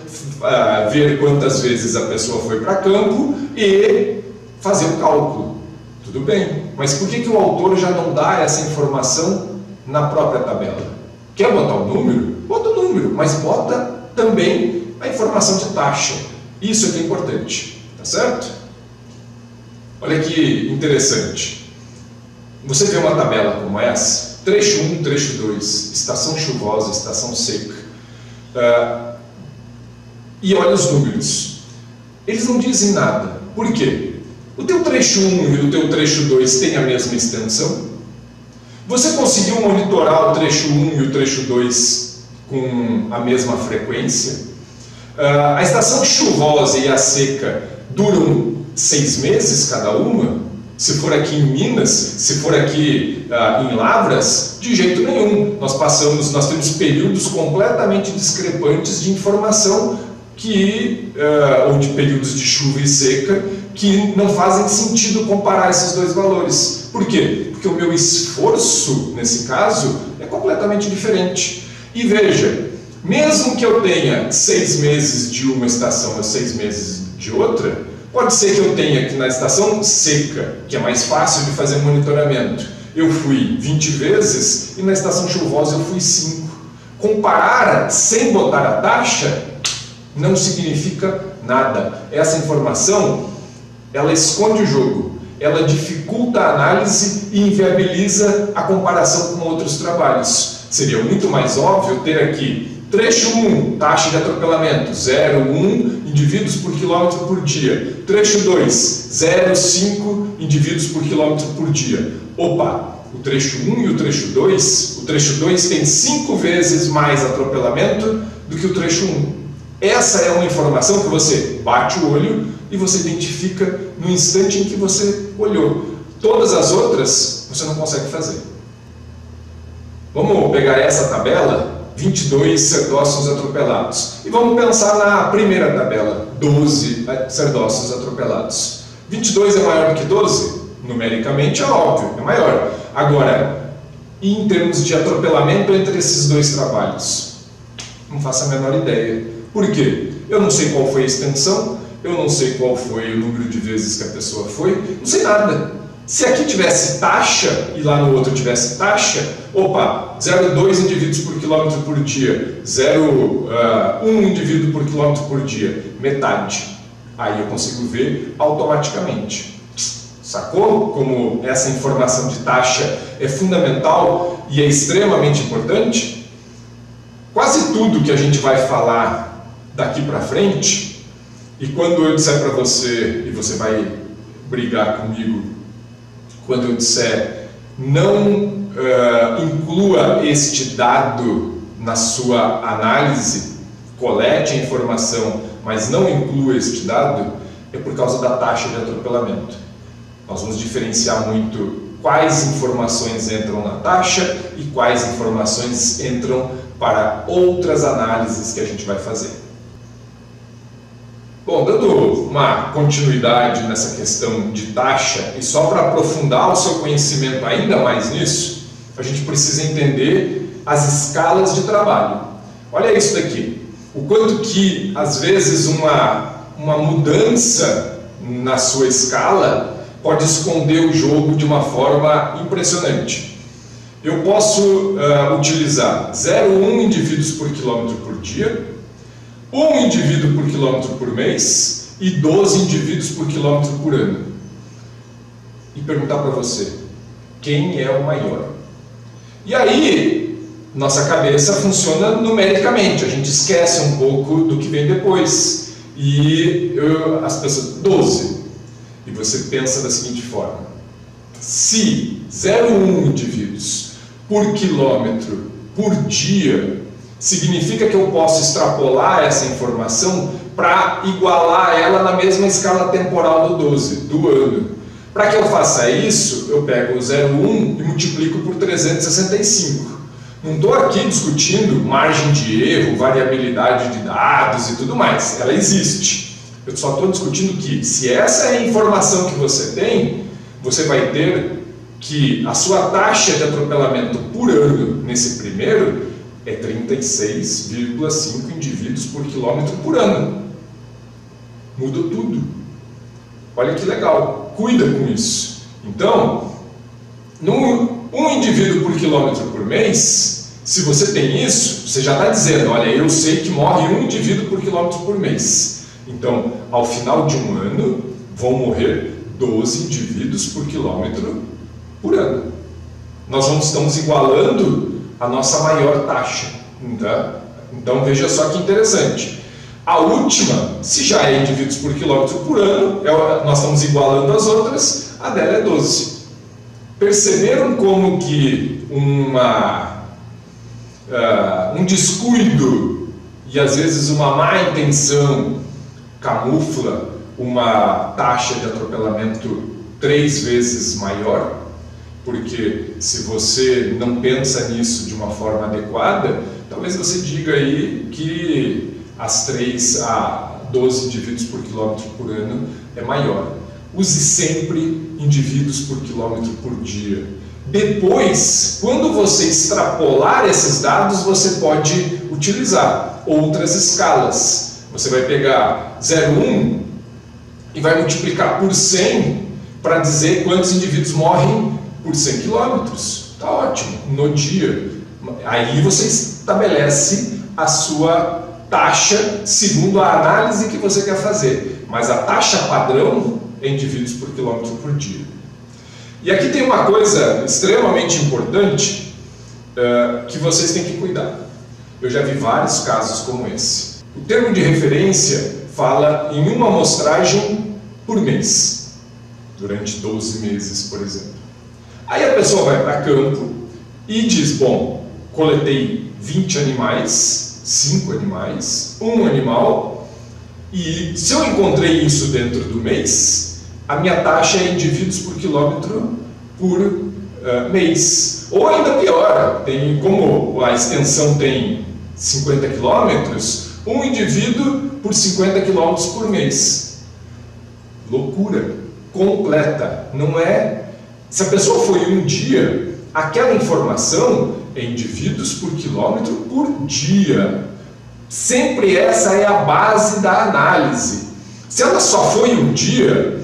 ver quantas vezes a pessoa foi para campo e fazer o cálculo. Tudo bem, mas por que o autor já não dá essa informação na própria tabela? Quer botar o número? Bota o número, mas bota também a informação de taxa. Isso é que é importante, tá certo? Olha que interessante. Você vê uma tabela como essa, trecho 1, trecho 2, estação chuvosa, estação seca. E olha os números. Eles não dizem nada. Por quê? O teu trecho 1 e o teu trecho 2 têm a mesma extensão? Você conseguiu monitorar o trecho 1 e o trecho 2 com a mesma frequência? A estação chuvosa e a seca duram 6 meses cada uma? Se for aqui em Minas, se for aqui em Lavras, de jeito nenhum. Nós temos períodos completamente discrepantes de informação ou de períodos de chuva e seca que não fazem sentido comparar esses dois valores. Por quê? Porque o meu esforço, nesse caso, é completamente diferente. E veja, mesmo que eu tenha 6 meses de uma estação e 6 meses de outra, pode ser que eu tenha aqui na estação seca, que é mais fácil de fazer monitoramento, eu fui 20 vezes e na estação chuvosa eu fui 5. Comparar sem botar a taxa não significa nada. Essa informação, ela esconde o jogo, ela dificulta a análise e inviabiliza a comparação com outros trabalhos. Seria muito mais óbvio ter aqui Trecho 1, taxa de atropelamento, 0,1 indivíduos por quilômetro por dia. Trecho 2, 0,5 indivíduos por quilômetro por dia. Opa, o trecho 1 e o trecho 2 tem 5 vezes mais atropelamento do que o trecho 1. Essa é uma informação que você bate o olho e você identifica no instante em que você olhou. Todas as outras você não consegue fazer. Vamos pegar essa tabela, 22 cerdócios atropelados. E vamos pensar na primeira tabela, 12 cerdócios atropelados. 22 é maior do que 12? Numericamente é óbvio, é maior. Agora, em termos de atropelamento entre esses dois trabalhos, não faço a menor ideia. Por quê? Eu não sei qual foi a extensão, eu não sei qual foi o número de vezes que a pessoa foi, não sei nada. Se aqui tivesse taxa e lá no outro tivesse taxa, opa, 0,2 indivíduos por quilômetro por dia, 0,1 indivíduo por quilômetro por dia, metade. Aí eu consigo ver automaticamente. Sacou como essa informação de taxa é fundamental e é extremamente importante? Quase tudo que a gente vai falar daqui para frente, e quando eu disser para você, e você vai brigar comigo, quando eu disser não inclua este dado na sua análise, colete a informação, mas não inclua este dado, é por causa da taxa de atropelamento. Nós vamos diferenciar muito quais informações entram na taxa e quais informações entram para outras análises que a gente vai fazer. Bom, dando uma continuidade nessa questão de taxa, e só para aprofundar o seu conhecimento ainda mais nisso, a gente precisa entender as escalas de trabalho. Olha isso daqui, o quanto que às vezes uma mudança na sua escala pode esconder o jogo de uma forma impressionante. Eu posso utilizar 0,1 indivíduos por quilômetro por dia, 1 indivíduo por quilômetro por mês e 12 indivíduos por quilômetro por ano. E perguntar para você, quem é o maior? E aí, nossa cabeça funciona numericamente, a gente esquece um pouco do que vem depois. E as pessoas, 12. E você pensa da seguinte forma, se 0,1 indivíduos por quilômetro por dia significa que eu posso extrapolar essa informação para igualar ela na mesma escala temporal do 12, do ano. Para que eu faça isso, eu pego o 0,1 e multiplico por 365. Não estou aqui discutindo margem de erro, variabilidade de dados e tudo mais. Ela existe. Eu só estou discutindo que, se essa é a informação que você tem, você vai ter que a sua taxa de atropelamento por ano nesse primeiro é 36,5 indivíduos por quilômetro por ano. Muda tudo. Olha que legal. Cuida com isso. Então, um indivíduo por quilômetro por mês, se você tem isso, você já está dizendo, olha, eu sei que morre um indivíduo por quilômetro por mês. Então, ao final de um ano, vão morrer 12 indivíduos por quilômetro por ano. Nós estamos igualando a nossa maior taxa. Então veja só que interessante. A última, se já é indivíduos por quilômetro por ano, nós estamos igualando as outras, a dela é 12. Perceberam como que um descuido e às vezes uma má intenção camufla uma taxa de atropelamento 3 vezes maior? Porque se você não pensa nisso de uma forma adequada, talvez você diga aí que as 3 a 12 indivíduos por quilômetro por ano é maior. Use sempre indivíduos por quilômetro por dia. Depois, quando você extrapolar esses dados, você pode utilizar outras escalas. Você vai pegar 0,1 e vai multiplicar por 100 para dizer quantos indivíduos morrem por 100 quilômetros. Está ótimo, no dia. Aí você estabelece a sua taxa segundo a análise que você quer fazer. Mas a taxa padrão é indivíduos por quilômetro por dia. E aqui tem uma coisa extremamente importante que vocês têm que cuidar. Eu já vi vários casos como esse. O termo de referência fala em uma amostragem por mês, durante 12 meses, por exemplo. Aí a pessoa vai para campo e diz, bom, coletei 20 animais, 5 animais, 1 animal, e se eu encontrei isso dentro do mês, a minha taxa é indivíduos por quilômetro por mês. Ou ainda pior, como a extensão tem 50 quilômetros, um indivíduo por 50 quilômetros por mês. Loucura completa, não é? Se a pessoa foi um dia, aquela informação é indivíduos por quilômetro por dia. Sempre essa é a base da análise. Se ela só foi um dia,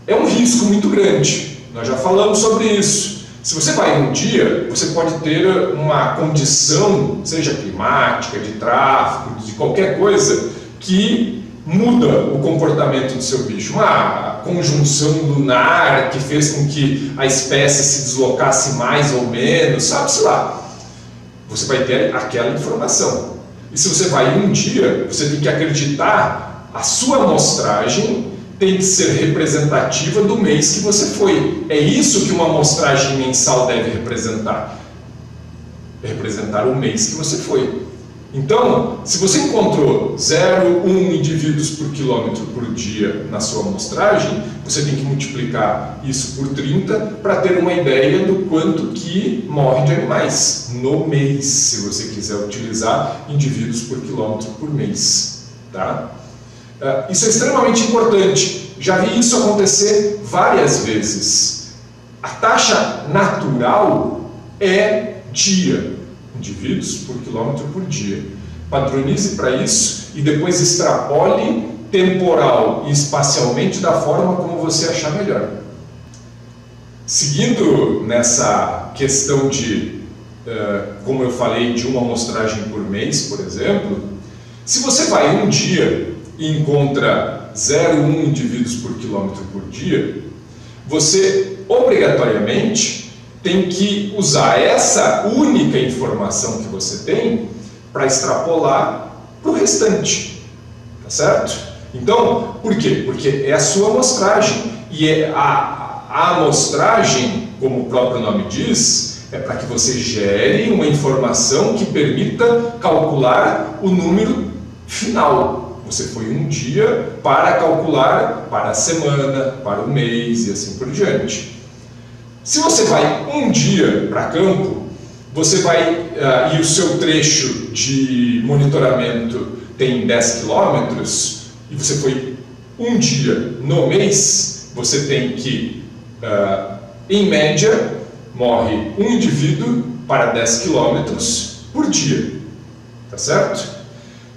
é um risco muito grande. Nós já falamos sobre isso. Se você vai um dia, você pode ter uma condição, seja climática, de tráfego, de qualquer coisa, que muda o comportamento do seu bicho. Uma conjunção lunar que fez com que a espécie se deslocasse mais ou menos, sabe-se lá. Você vai ter aquela informação. E se você vai um dia, você tem que acreditar, a sua amostragem tem que ser representativa do mês que você foi. É isso que uma amostragem mensal deve representar. Representar o mês que você foi. Então, se você encontrou 0,1 indivíduos por quilômetro por dia na sua amostragem, você tem que multiplicar isso por 30 para ter uma ideia do quanto que morre de animais no mês, se você quiser utilizar indivíduos por quilômetro por mês. Tá? Isso é extremamente importante. Já vi isso acontecer várias vezes. A taxa natural é dia. Indivíduos por quilômetro por dia. Padronize para isso e depois extrapole temporal e espacialmente da forma como você achar melhor. Seguindo nessa questão de, como eu falei, de uma amostragem por mês, por exemplo, se você vai um dia e encontra 0,1 indivíduos por quilômetro por dia, você obrigatoriamente tem que usar essa única informação que você tem para extrapolar para o restante, tá certo? Então, por quê? Porque é a sua amostragem, e a amostragem, como o próprio nome diz, é para que você gere uma informação que permita calcular o número final. Você foi um dia para calcular para a semana, para o mês e assim por diante. Se você vai um dia para campo, você vai, e o seu trecho de monitoramento tem 10 quilômetros, e você foi um dia no mês, você tem que, em média, morre um indivíduo para 10 quilômetros por dia. Tá certo?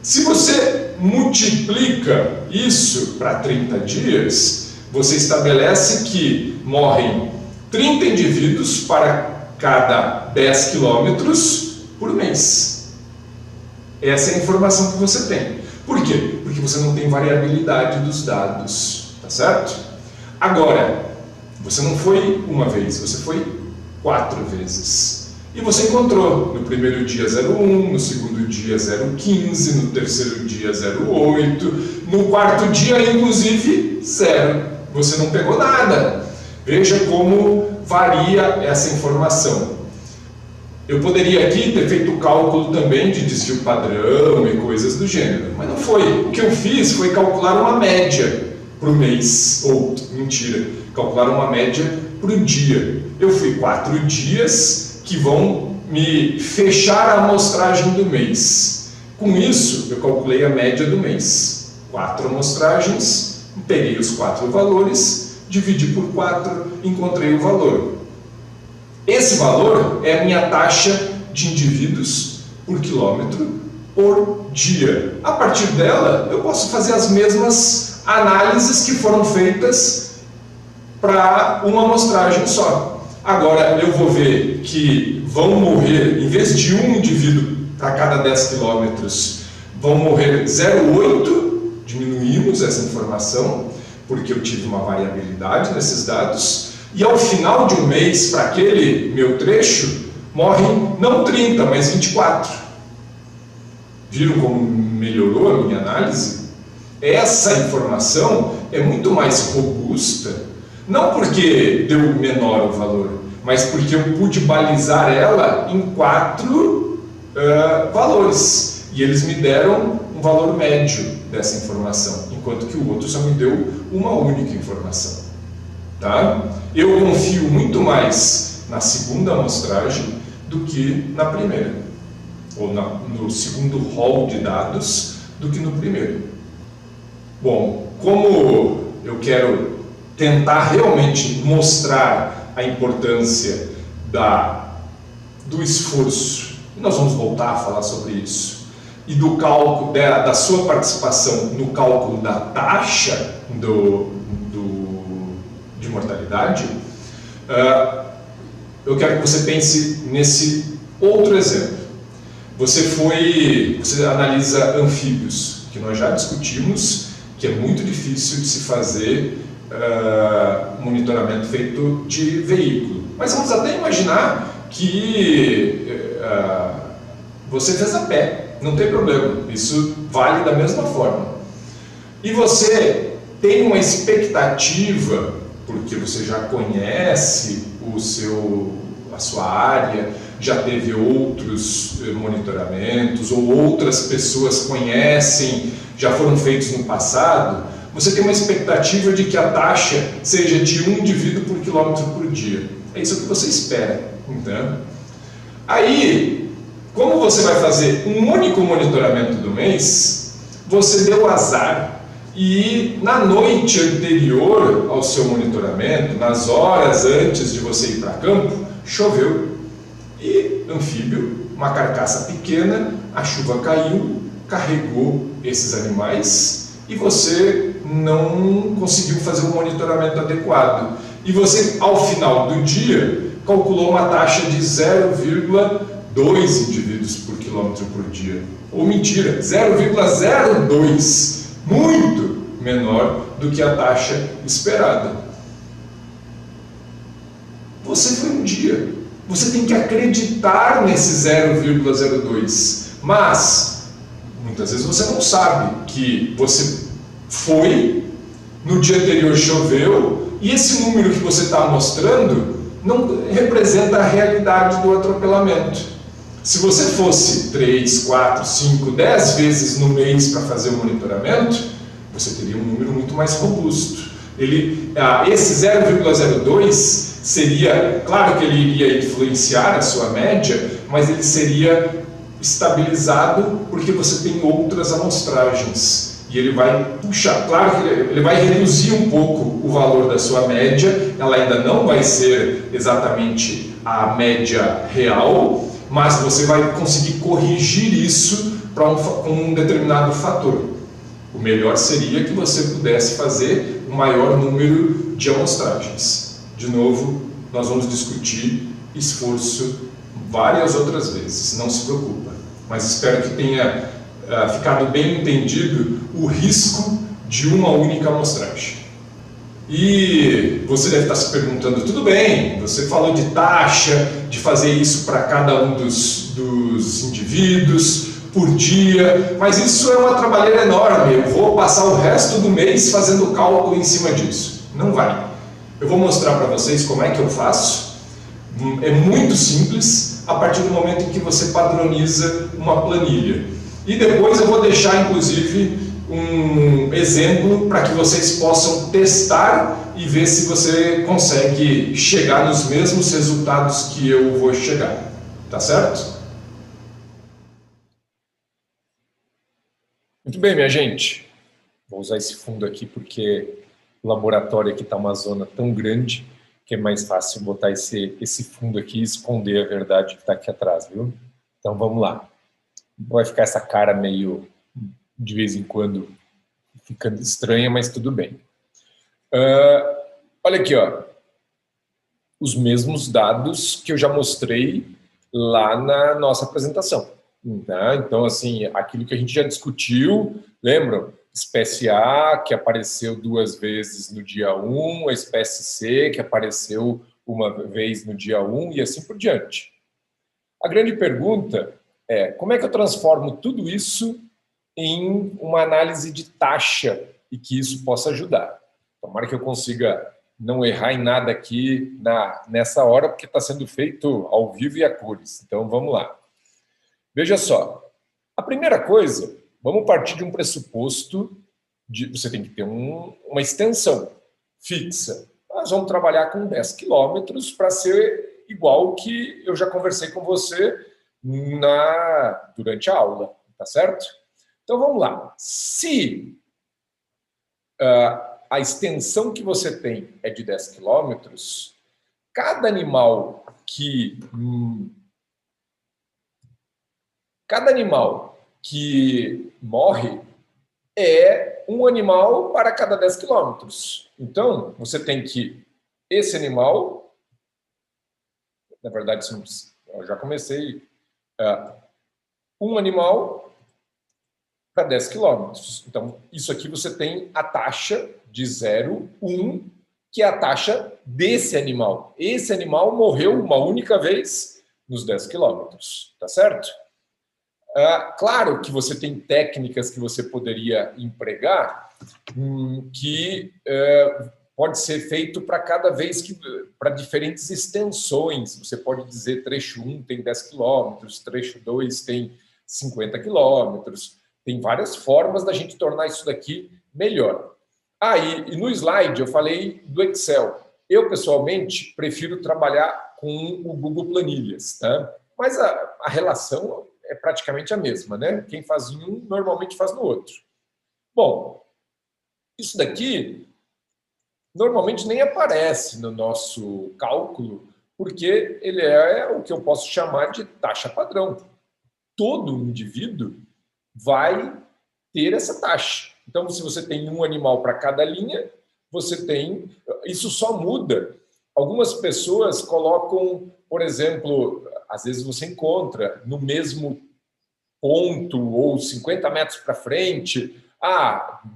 Se você multiplica isso para 30 dias, você estabelece que morrem 30 indivíduos para cada 10 quilômetros por mês. Essa é a informação que você tem. Por quê? Porque você não tem variabilidade dos dados, tá certo? Agora, você não foi uma vez, você foi 4 vezes. E você encontrou no primeiro dia 0,1, no segundo dia 0,15, no terceiro dia 0,8, no quarto dia, inclusive, 0. Você não pegou nada. Veja como varia essa informação. Eu poderia aqui ter feito o cálculo também de desvio padrão e coisas do gênero, mas não foi. O que eu fiz foi calcular uma média para o mês, ou, mentira, calcular uma média para o dia. Eu fui 4 dias que vão me fechar a amostragem do mês. Com isso, eu calculei a média do mês. 4 amostragens, peguei os 4 valores, dividi por 4, encontrei o valor. Esse valor é a minha taxa de indivíduos por quilômetro por dia. A partir dela, eu posso fazer as mesmas análises que foram feitas para uma amostragem só. Agora, eu vou ver que vão morrer, em vez de um indivíduo para cada 10 quilômetros, vão morrer 0,8, diminuímos essa informação, porque eu tive uma variabilidade nesses dados, e ao final de um mês, para aquele meu trecho, morrem não 30, mas 24. Viram como melhorou a minha análise? Essa informação é muito mais robusta, não porque deu menor o valor, mas porque eu pude balizar ela em 4 valores. E eles me deram um valor médio dessa informação, enquanto que o outro só me deu uma única informação. Tá? Eu confio muito mais na segunda amostragem do que na primeira, ou no segundo rol de dados do que no primeiro. Bom, como eu quero tentar realmente mostrar a importância do esforço, e nós vamos voltar a falar sobre isso, e do cálculo da sua participação no cálculo da taxa de mortalidade, eu quero que você pense nesse outro exemplo. Você analisa anfíbios, que nós já discutimos, que é muito difícil de se fazer monitoramento feito de veículo. Mas vamos até imaginar que você fez a pé, não tem problema, isso vale da mesma forma. E você tem uma expectativa, porque você já conhece a sua área, já teve outros monitoramentos, ou outras pessoas conhecem, já foram feitos no passado, você tem uma expectativa de que a taxa seja de 1 indivíduo por quilômetro por dia. É isso que você espera. Então, aí, como você vai fazer um único monitoramento do mês, você deu azar e na noite anterior ao seu monitoramento, nas horas antes de você ir para campo, choveu. E anfíbio, uma carcaça pequena, a chuva caiu, carregou esses animais e você não conseguiu fazer um monitoramento adequado. E você, ao final do dia, calculou uma taxa de 0,2 indivíduos por quilômetro por dia. Ou mentira, 0,02, muito menor do que a taxa esperada. Você foi um dia. Você tem que acreditar nesse 0,02, mas muitas vezes você não sabe que você foi, no dia anterior choveu, e esse número que você está mostrando não representa a realidade do atropelamento. Se você fosse 3, 4, 5, 10 vezes no mês para fazer o monitoramento, você teria um número muito mais robusto. Esse 0,02 seria, claro que ele iria influenciar a sua média, mas ele seria estabilizado porque você tem outras amostragens. E ele vai puxar, claro que ele vai reduzir um pouco o valor da sua média, ela ainda não vai ser exatamente a média real, mas você vai conseguir corrigir isso com um determinado fator. O melhor seria que você pudesse fazer um maior número de amostragens. De novo, nós vamos discutir esforço várias outras vezes, não se preocupa. Mas espero que tenha ficado bem entendido o risco de uma única amostragem. E você deve estar se perguntando, tudo bem, você falou de taxa, de fazer isso para cada um dos indivíduos, por dia, mas isso é uma trabalheira enorme, eu vou passar o resto do mês fazendo cálculo em cima disso. Não vai. Eu vou mostrar para vocês como é que eu faço. É muito simples, a partir do momento em que você padroniza uma planilha. E depois eu vou deixar, inclusive, um exemplo para que vocês possam testar e ver se você consegue chegar nos mesmos resultados que eu vou chegar. Tá certo? Muito bem, minha gente. Vou usar esse fundo aqui porque o laboratório aqui está uma zona tão grande que é mais fácil botar esse fundo aqui e esconder a verdade que está aqui atrás, viu? Então vamos lá. Vai ficar essa cara meio, de vez em quando, ficando estranha, mas tudo bem. Olha aqui, ó. Os mesmos dados que eu já mostrei lá na nossa apresentação. Tá? Então, assim, aquilo que a gente já discutiu, lembram? Espécie A, que apareceu 2 vezes no dia 1, a espécie C, que apareceu uma vez no dia 1, e assim por diante. A grande pergunta como é que eu transformo tudo isso em uma análise de taxa e que isso possa ajudar. Tomara que eu consiga não errar em nada aqui nessa hora, porque está sendo feito ao vivo e a cores. Então, vamos lá. Veja só. A primeira coisa, vamos partir de um pressuposto de você tem que ter uma extensão fixa. Nós vamos trabalhar com 10 quilômetros para ser igual o que eu já conversei com você durante a aula, tá certo? Então, vamos lá. Se a extensão que você tem é de 10 quilômetros, cada animal que morre é um animal para cada 10 quilômetros. Então, você tem que esse animal, na verdade, eu já comecei, um animal para 10 quilômetros. Então, isso aqui você tem a taxa de 0,1, que é a taxa desse animal. Esse animal morreu uma única vez nos 10 quilômetros, tá certo? Claro que você tem técnicas que você poderia empregar que pode ser feito para cada vez para diferentes extensões. Você pode dizer trecho 1 tem 10 quilômetros, trecho 2 tem 50 quilômetros. Tem várias formas da gente tornar isso daqui melhor. E no slide eu falei do Excel. Eu, pessoalmente, prefiro trabalhar com o Google Planilhas, tá? Mas a relação é praticamente a mesma, né? Quem faz em um, normalmente faz no outro. Bom, isso daqui normalmente nem aparece no nosso cálculo, porque ele é o que eu posso chamar de taxa padrão. Todo indivíduo vai ter essa taxa. Então, se você tem um animal para cada linha, você tem... Isso só muda. Algumas pessoas colocam, por exemplo, às vezes você encontra no mesmo ponto ou 50 metros para frente,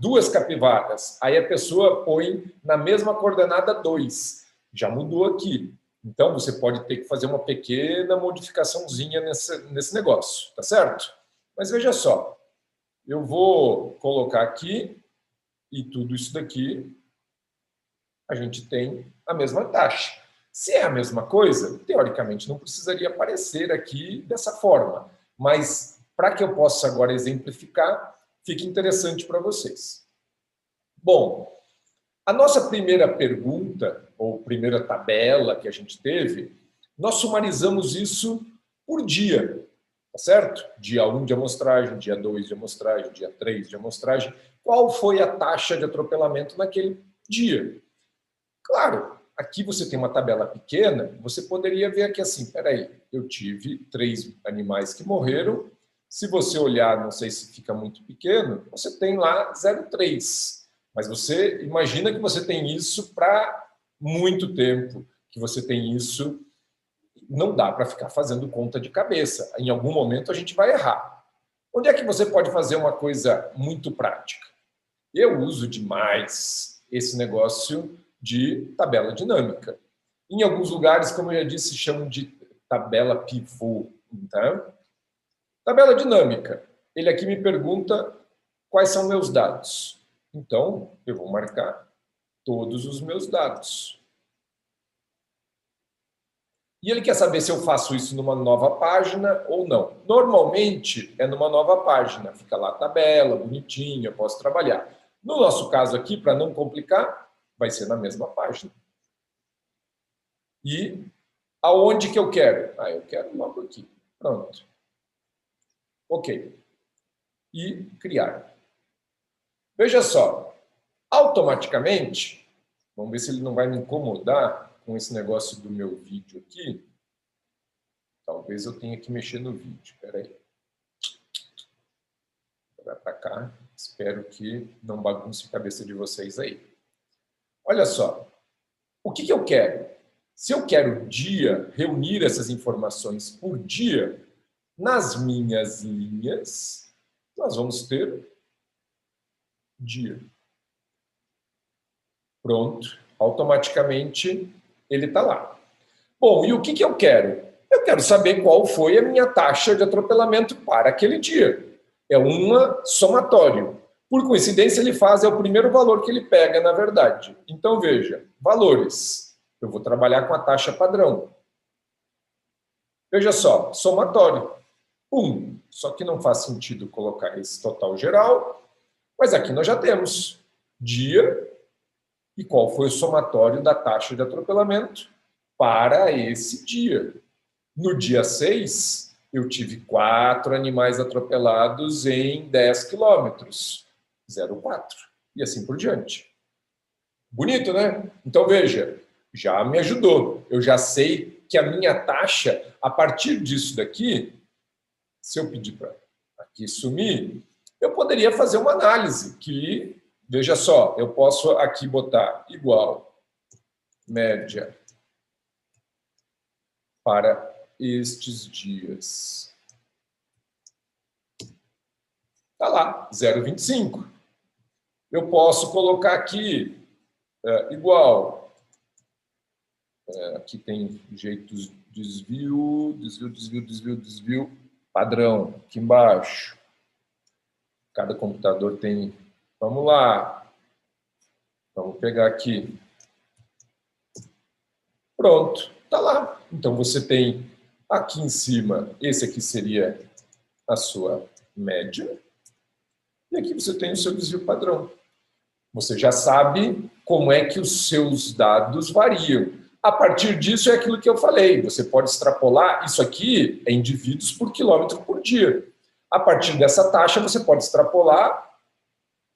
2 capivaras. Aí a pessoa põe na mesma coordenada 2. Já mudou aqui. Então, você pode ter que fazer uma pequena modificaçãozinha nesse negócio, tá certo? Mas veja só, eu vou colocar aqui e tudo isso daqui, a gente tem a mesma taxa. Se é a mesma coisa, teoricamente não precisaria aparecer aqui dessa forma. Mas, para que eu possa agora exemplificar, fica interessante para vocês. Bom, a nossa primeira pergunta, ou primeira tabela que a gente teve, nós sumarizamos isso por dia. Tá certo? Dia 1 de amostragem, dia 2 de amostragem, dia 3 de amostragem. Qual foi a taxa de atropelamento naquele dia? Claro, aqui você tem uma tabela pequena, você poderia ver aqui assim, peraí, eu tive 3 animais que morreram, se você olhar, não sei se fica muito pequeno, você tem lá 0,3. Mas você imagina que você tem isso para muito tempo, que você tem isso... Não dá para ficar fazendo conta de cabeça. Em algum momento a gente vai errar. Onde é que você pode fazer uma coisa muito prática? Eu uso demais esse negócio de tabela dinâmica. Em alguns lugares, como eu já disse, chamam de tabela pivô. Tá? Tabela dinâmica. Ele aqui me pergunta quais são meus dados. Então, eu vou marcar todos os meus dados. E ele quer saber se eu faço isso numa nova página ou não. Normalmente é numa nova página. Fica lá a tabela, bonitinho, eu posso trabalhar. No nosso caso aqui, para não complicar, vai ser na mesma página. E aonde que eu quero? Eu quero logo aqui. Pronto. Ok. E criar. Veja só. Automaticamente, vamos ver se ele não vai me incomodar com esse negócio do meu vídeo aqui. Talvez eu tenha que mexer no vídeo. Espera aí. Vai para cá. Espero que não bagunce a cabeça de vocês aí. Olha só. O que eu quero? Se eu quero dia, reunir essas informações por dia, nas minhas linhas, nós vamos ter dia. Pronto. Automaticamente ele está lá. Bom, e o que eu quero? Eu quero saber qual foi a minha taxa de atropelamento para aquele dia. É um somatório. Por coincidência, ele faz, é o primeiro valor que ele pega, na verdade. Então, veja, valores. Eu vou trabalhar com a taxa padrão. Veja só, somatório. Só que não faz sentido colocar esse total geral, mas aqui nós já temos dia e qual foi o somatório da taxa de atropelamento para esse dia. No dia 6, eu tive 4 animais atropelados em 10 quilômetros, 0,4, e assim por diante. Bonito, né? Então, veja, já me ajudou. Eu já sei que a minha taxa, a partir disso daqui, se eu pedir para aqui sumir, eu poderia fazer uma análise que, veja só, eu posso aqui botar igual média para estes dias. Está lá, 0,25. Eu posso colocar aqui igual. Aqui tem jeitos desvio, padrão, aqui embaixo. Cada computador tem... Vamos lá. Vamos pegar aqui. Pronto, está lá. Então, você tem aqui em cima, esse aqui seria a sua média. E aqui você tem o seu desvio padrão. Você já sabe como é que os seus dados variam. A partir disso é aquilo que eu falei. Você pode extrapolar, isso aqui é indivíduos por quilômetro por dia. A partir dessa taxa, você pode extrapolar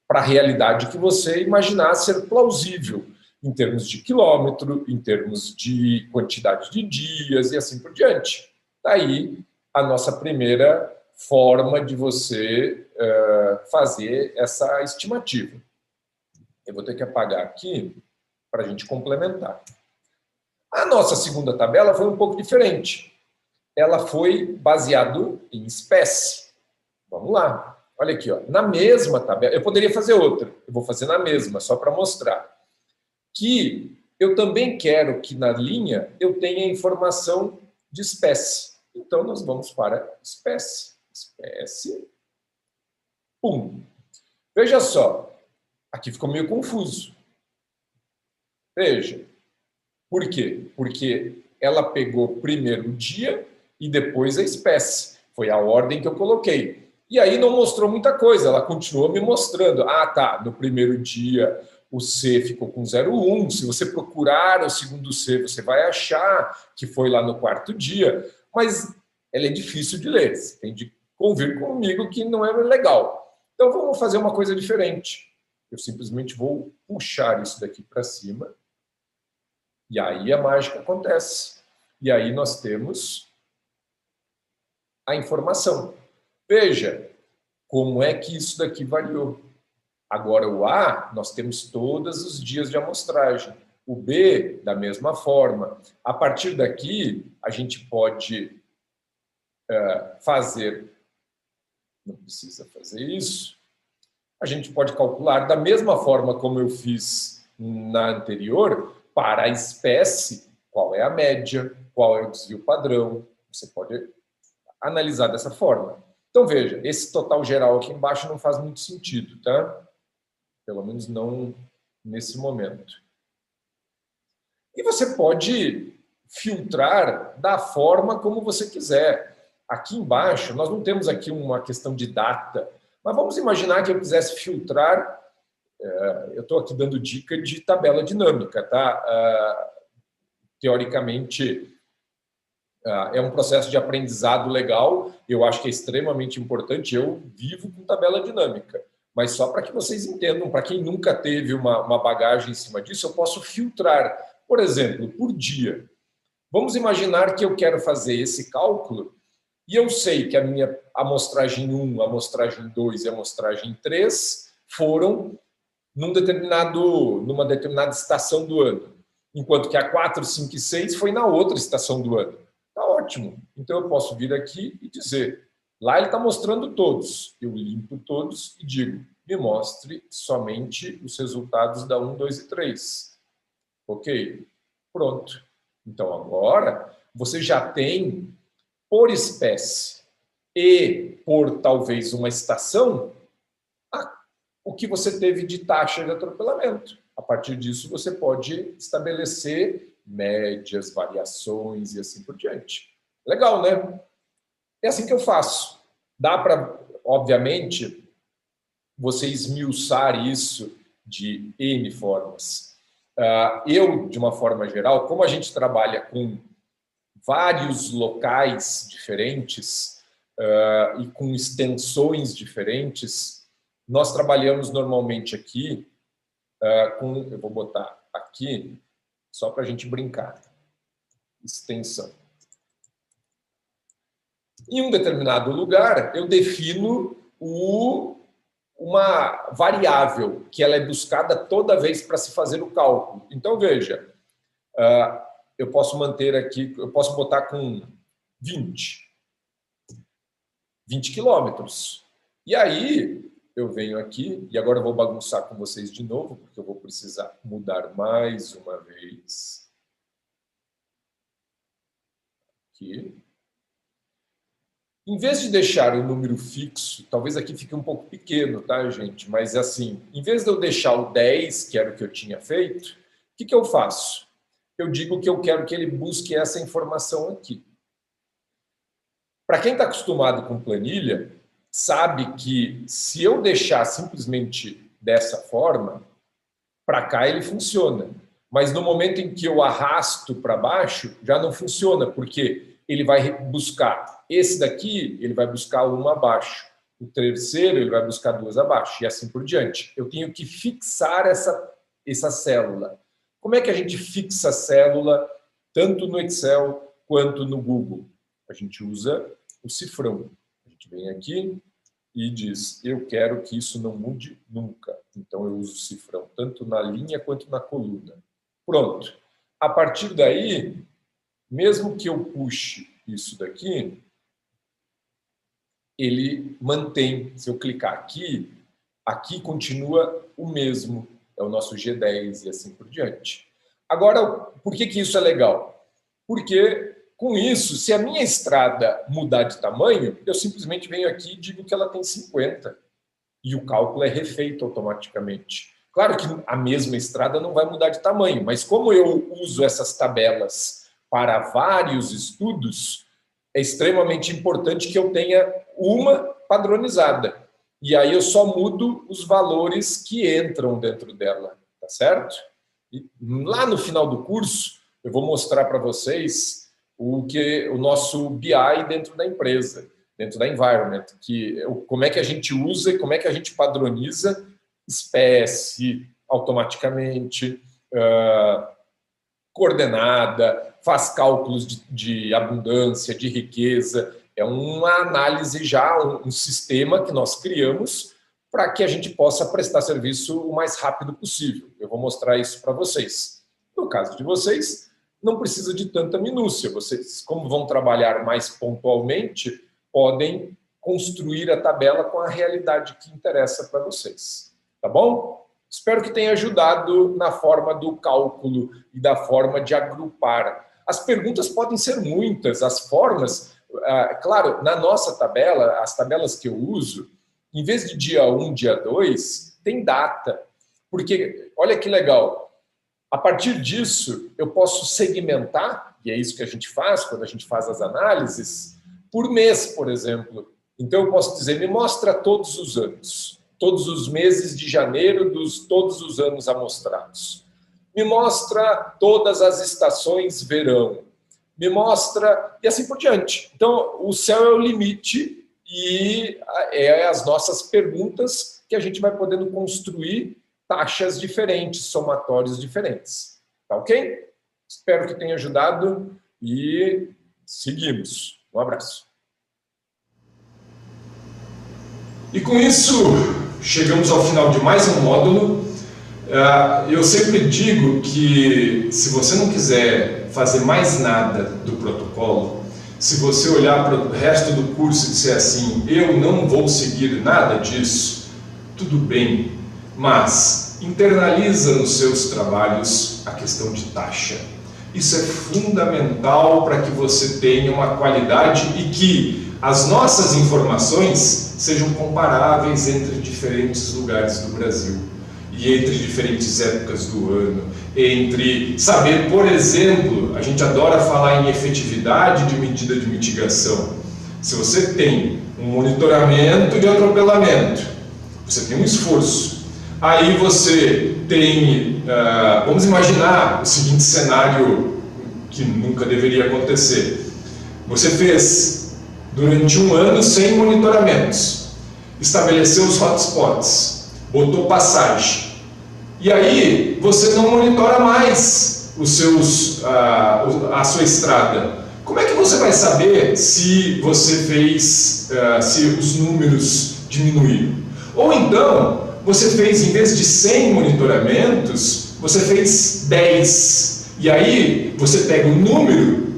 para a realidade que você imaginar ser plausível, em termos de quilômetro, em termos de quantidade de dias e assim por diante. Daí a nossa primeira forma de você fazer essa estimativa. Eu vou ter que apagar aqui para a gente complementar. A nossa segunda tabela foi um pouco diferente. Ela foi baseada em espécie. Vamos lá. Olha aqui, ó. Na mesma tabela, eu poderia fazer outra. Eu vou fazer na mesma, só para mostrar. Que eu também quero que na linha eu tenha informação de espécie. Então, nós vamos para espécie. Espécie. Veja só. Aqui ficou meio confuso. Veja. Por quê? Porque ela pegou primeiro o dia e depois a espécie. Foi a ordem que eu coloquei. E aí não mostrou muita coisa. Ela continuou me mostrando. Ah, tá. No primeiro dia o C ficou com 0,1. Se você procurar o segundo C, você vai achar que foi lá no quarto dia. Mas ela é difícil de ler. Você tem de convir comigo que não é legal. Então vamos fazer uma coisa diferente. Eu simplesmente vou puxar isso daqui para cima. E aí a mágica acontece. E aí nós temos a informação. Veja como é que isso daqui variou. Agora o A, nós temos todos os dias de amostragem. O B, da mesma forma. A partir daqui, a gente pode fazer... Não precisa fazer isso. A gente pode calcular da mesma forma como eu fiz na anterior, para a espécie, qual é a média, qual é o desvio padrão. Você pode analisar dessa forma. Então, veja, esse total geral aqui embaixo não faz muito sentido, tá? Pelo menos não nesse momento. E você pode filtrar da forma como você quiser. Aqui embaixo, nós não temos aqui uma questão de data, mas vamos imaginar que eu quisesse filtrar... eu estou aqui dando dica de tabela dinâmica, tá? Teoricamente, é um processo de aprendizado legal, eu acho que é extremamente importante, eu vivo com tabela dinâmica, mas só para que vocês entendam, para quem nunca teve uma bagagem em cima disso, eu posso filtrar, por exemplo, por dia. Vamos imaginar que eu quero fazer esse cálculo e eu sei que a minha amostragem 1, a amostragem 2 e a amostragem 3 foram numa determinada estação do ano, enquanto que a 4, 5 e 6 foi na outra estação do ano. Tá ótimo. Então eu posso vir aqui e dizer, lá ele está mostrando todos. Eu limpo todos e digo, me mostre somente os resultados da 1, 2 e 3. Ok? Pronto. Então agora você já tem, por espécie e por talvez uma estação, o que você teve de taxa de atropelamento. A partir disso, você pode estabelecer médias, variações e assim por diante. Legal, né? É assim que eu faço. Dá para, obviamente, você esmiuçar isso de N formas. Eu, de uma forma geral, como a gente trabalha com vários locais diferentes e com extensões diferentes, nós trabalhamos normalmente aqui eu vou botar aqui, só para a gente brincar, extensão. Em um determinado lugar, eu defino uma variável que ela é buscada toda vez para se fazer o cálculo. Então, veja, eu posso manter aqui, eu posso botar com 20 quilômetros. E aí, eu venho aqui, e agora eu vou bagunçar com vocês de novo, porque eu vou precisar mudar mais uma vez. Aqui. Em vez de deixar o número fixo, talvez aqui fique um pouco pequeno, tá, gente? Mas assim, em vez de eu deixar o 10, que era o que eu tinha feito, o que eu faço? Eu digo que eu quero que ele busque essa informação aqui. Para quem está acostumado com planilha, sabe que se eu deixar simplesmente dessa forma, para cá ele funciona. Mas no momento em que eu arrasto para baixo, já não funciona, porque ele vai buscar esse daqui, ele vai buscar uma abaixo. O terceiro, ele vai buscar duas abaixo, e assim por diante. Eu tenho que fixar essa célula. Como é que a gente fixa a célula, tanto no Excel quanto no Google? A gente usa o cifrão. A gente vem aqui e diz, eu quero que isso não mude nunca. Então, eu uso o cifrão, tanto na linha quanto na coluna. Pronto. A partir daí, mesmo que eu puxe isso daqui, ele mantém. Se eu clicar aqui, aqui continua o mesmo. É o nosso G10 e assim por diante. Agora, por que isso é legal? Porque, com isso, se a minha estrada mudar de tamanho, eu simplesmente venho aqui e digo que ela tem 50. E o cálculo é refeito automaticamente. Claro que a mesma estrada não vai mudar de tamanho, mas como eu uso essas tabelas para vários estudos, é extremamente importante que eu tenha uma padronizada. E aí eu só mudo os valores que entram dentro dela, tá certo? E lá no final do curso, eu vou mostrar para vocês o nosso BI dentro da empresa, dentro da Environment, como é que a gente usa e como é que a gente padroniza espécie automaticamente, coordenada, faz cálculos de abundância, de riqueza. É uma análise já, um sistema que nós criamos para que a gente possa prestar serviço o mais rápido possível. Eu vou mostrar isso para vocês. No caso de vocês, não precisa de tanta minúcia. Vocês, como vão trabalhar mais pontualmente, podem construir a tabela com a realidade que interessa para vocês. Tá bom? Espero que tenha ajudado na forma do cálculo e da forma de agrupar. As perguntas podem ser muitas, as formas... claro, na nossa tabela, as tabelas que eu uso, em vez de dia 1, dia 2, tem data. Porque, olha que legal, a partir disso, eu posso segmentar, e é isso que a gente faz quando a gente faz as análises, por mês, por exemplo. Então, eu posso dizer, me mostra todos os anos, todos os meses de janeiro todos os anos amostrados. Me mostra todas as estações verão. Me mostra, e assim por diante. Então, o céu é o limite e é as nossas perguntas que a gente vai podendo construir taxas diferentes, somatórios diferentes. Tá ok? Espero que tenha ajudado e seguimos. Um abraço. E com isso, chegamos ao final de mais um módulo. Eu sempre digo que se você não quiser fazer mais nada do protocolo, se você olhar para o resto do curso e disser assim, eu não vou seguir nada disso, tudo bem, mas internaliza nos seus trabalhos a questão de taxa. Isso é fundamental para que você tenha uma qualidade e que as nossas informações sejam comparáveis entre diferentes lugares do Brasil e entre diferentes épocas do ano, entre saber, por exemplo, a gente adora falar em efetividade de medida de mitigação. Se você tem um monitoramento de atropelamento, você tem um esforço, aí você tem, vamos imaginar o seguinte cenário que nunca deveria acontecer. Você fez durante um ano 100 monitoramentos, estabeleceu os hotspots, botou passagem, e aí você não monitora mais a sua estrada. Como é que você vai saber se você fez, se os números diminuíram? Ou então, você fez, em vez de 100 monitoramentos, você fez 10. E aí, você pega o número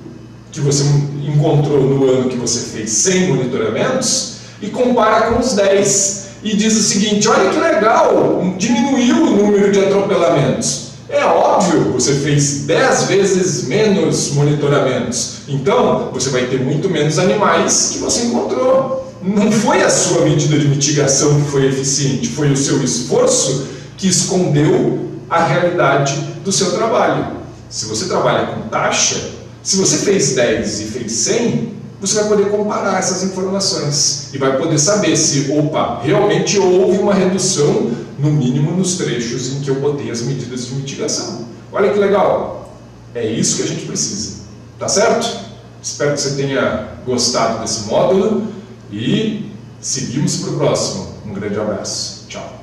que você encontrou no ano que você fez 100 monitoramentos e compara com os 10. E diz o seguinte, olha que legal, diminuiu o número de atropelamentos. É óbvio, você fez 10 vezes menos monitoramentos. Então, você vai ter muito menos animais que você encontrou. Não foi a sua medida de mitigação que foi eficiente, foi o seu esforço que escondeu a realidade do seu trabalho. Se você trabalha com taxa, se você fez 10 e fez 100, você vai poder comparar essas informações e vai poder saber se, realmente houve uma redução, no mínimo nos trechos em que eu botei as medidas de mitigação. Olha que legal! É isso que a gente precisa, tá certo? Espero que você tenha gostado desse módulo e seguimos para o próximo. Um grande abraço. Tchau!